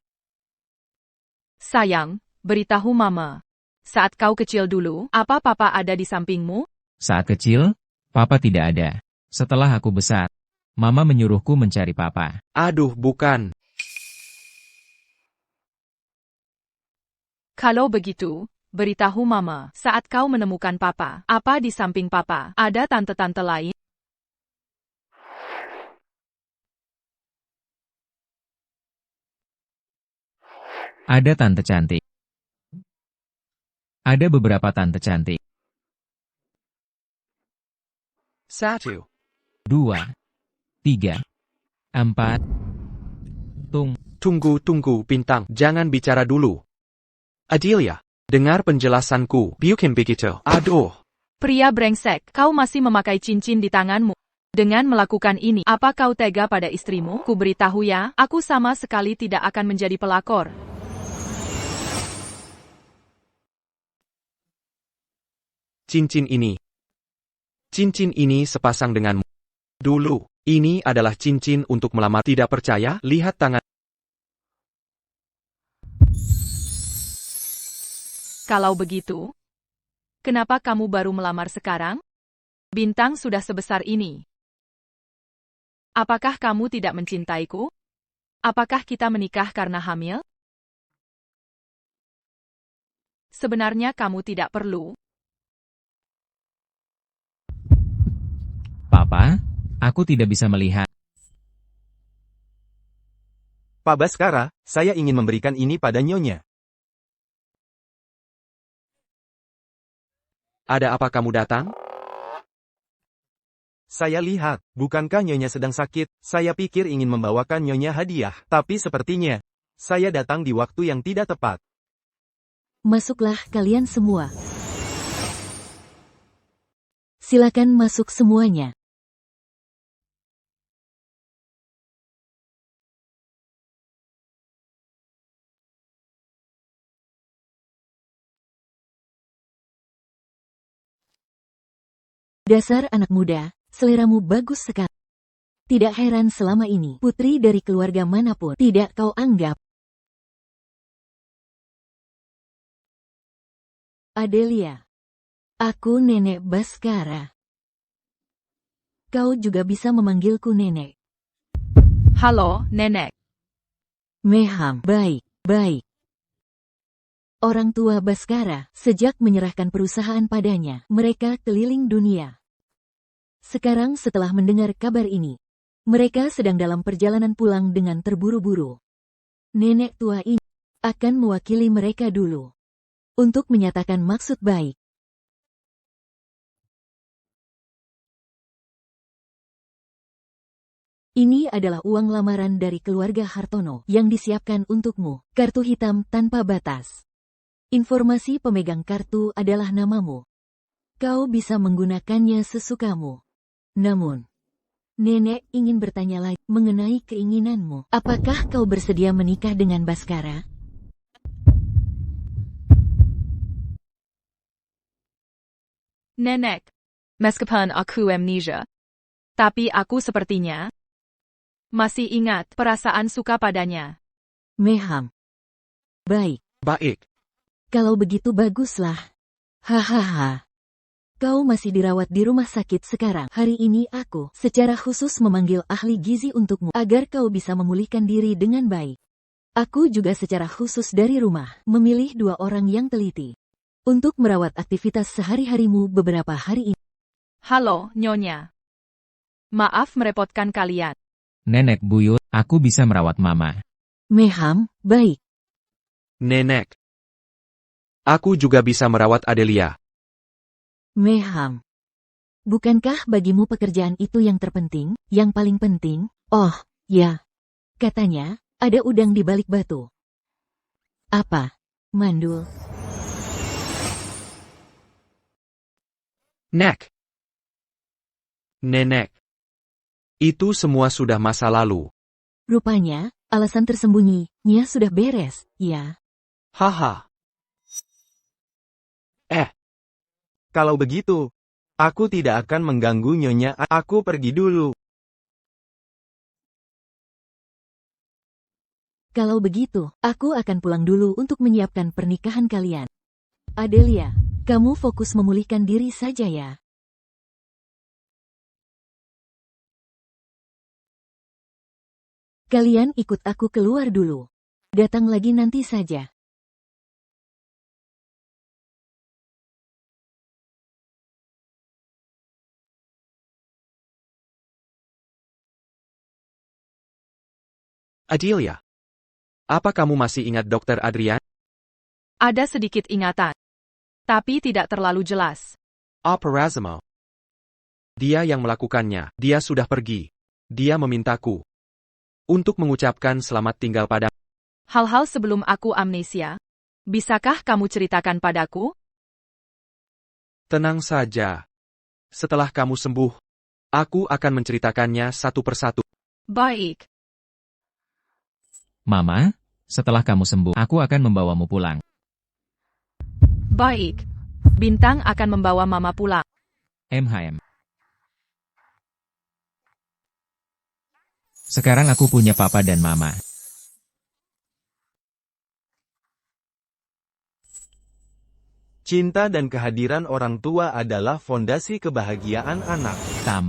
Sayang, beritahu Mama. Saat kau kecil dulu, apa Papa ada di sampingmu? Saat kecil, Papa tidak ada. Setelah aku besar, Mama menyuruhku mencari Papa. Aduh, bukan. Kalau begitu, beritahu Mama, saat kau menemukan Papa, apa di samping Papa, ada tante-tante lain? Ada tante cantik. Ada beberapa tante cantik. 1, 2, 3, 4. Tunggu, Bintang. Jangan bicara dulu. Adelia, dengar penjelasanku. Bukan begitu. Aduh. Pria brengsek, kau masih memakai cincin di tanganmu. Dengan melakukan ini, apa kau tega pada istrimu? Ku beritahu ya, aku sama sekali tidak akan menjadi pelakor. Cincin ini sepasang denganmu. Dulu, ini adalah cincin untuk melamar. Tidak percaya? Lihat tangan. Kalau begitu, kenapa kamu baru melamar sekarang? Bintang sudah sebesar ini. Apakah kamu tidak mencintaiku? Apakah kita menikah karena hamil? Sebenarnya kamu tidak perlu. Papa, aku tidak bisa melihat. Pak Baskara, saya ingin memberikan ini pada Nyonya. Ada apa kamu datang? Saya lihat, bukankah Nyonya sedang sakit? Saya pikir ingin membawakan Nyonya hadiah, tapi sepertinya saya datang di waktu yang tidak tepat. Masuklah kalian semua. Silakan masuk semuanya. Dasar anak muda, seleramu bagus sekali. Tidak heran selama ini, putri dari keluarga manapun tidak kau anggap. Adelia. Aku Nenek Baskara. Kau juga bisa memanggilku Nenek. Halo, Nenek. Meham, baik. Orang tua Baskara, sejak menyerahkan perusahaan padanya, mereka keliling dunia. Sekarang setelah mendengar kabar ini, mereka sedang dalam perjalanan pulang dengan terburu-buru. Nenek tua ini akan mewakili mereka dulu untuk menyatakan maksud baik. Ini adalah uang lamaran dari keluarga Hartono yang disiapkan untukmu, kartu hitam tanpa batas. Informasi pemegang kartu adalah namamu. Kau bisa menggunakannya sesukamu. Namun, Nenek ingin bertanya lagi mengenai keinginanmu. Apakah kau bersedia menikah dengan Baskara? Nenek. Meskipun aku amnesia. Tapi aku sepertinya masih ingat perasaan suka padanya. Meham. Baik. Kalau begitu baguslah. Hahaha. Kau masih dirawat di rumah sakit sekarang. Hari ini aku secara khusus memanggil ahli gizi untukmu agar kau bisa memulihkan diri dengan baik. Aku juga secara khusus dari rumah memilih 2 orang yang teliti untuk merawat aktivitas sehari-harimu beberapa hari ini. Halo, Nyonya. Maaf merepotkan kalian. Nenek buyut, aku bisa merawat mama. Meham, baik. Nenek. Aku juga bisa merawat Adelia. Meham. Bukankah bagimu pekerjaan itu yang terpenting, yang paling penting? Oh, ya. Katanya, ada udang di balik batu. Apa? Mandul. Nek. Nenek. Itu semua sudah masa lalu. Rupanya, alasan tersembunyinya sudah beres, ya. Haha. Kalau begitu, aku tidak akan mengganggu Nyonya. Aku pergi dulu. Kalau begitu, aku akan pulang dulu untuk menyiapkan pernikahan kalian. Adelia, kamu fokus memulihkan diri saja ya. Kalian ikut aku keluar dulu. Datang lagi nanti saja. Adelia. Apa kamu masih ingat Dr. Adrian? Ada sedikit ingatan. Tapi tidak terlalu jelas. Parazimo. Dia yang melakukannya. Dia sudah pergi. Dia memintaku untuk mengucapkan selamat tinggal pada. Hal-hal sebelum aku amnesia. Bisakah kamu ceritakan padaku? Tenang saja. Setelah kamu sembuh, aku akan menceritakannya satu persatu. Baik. Mama, setelah kamu sembuh, aku akan membawamu pulang. Baik. Bintang akan membawa mama pulang. MHM. Sekarang aku punya papa dan mama. Cinta dan kehadiran orang tua adalah fondasi kebahagiaan anak. Tama.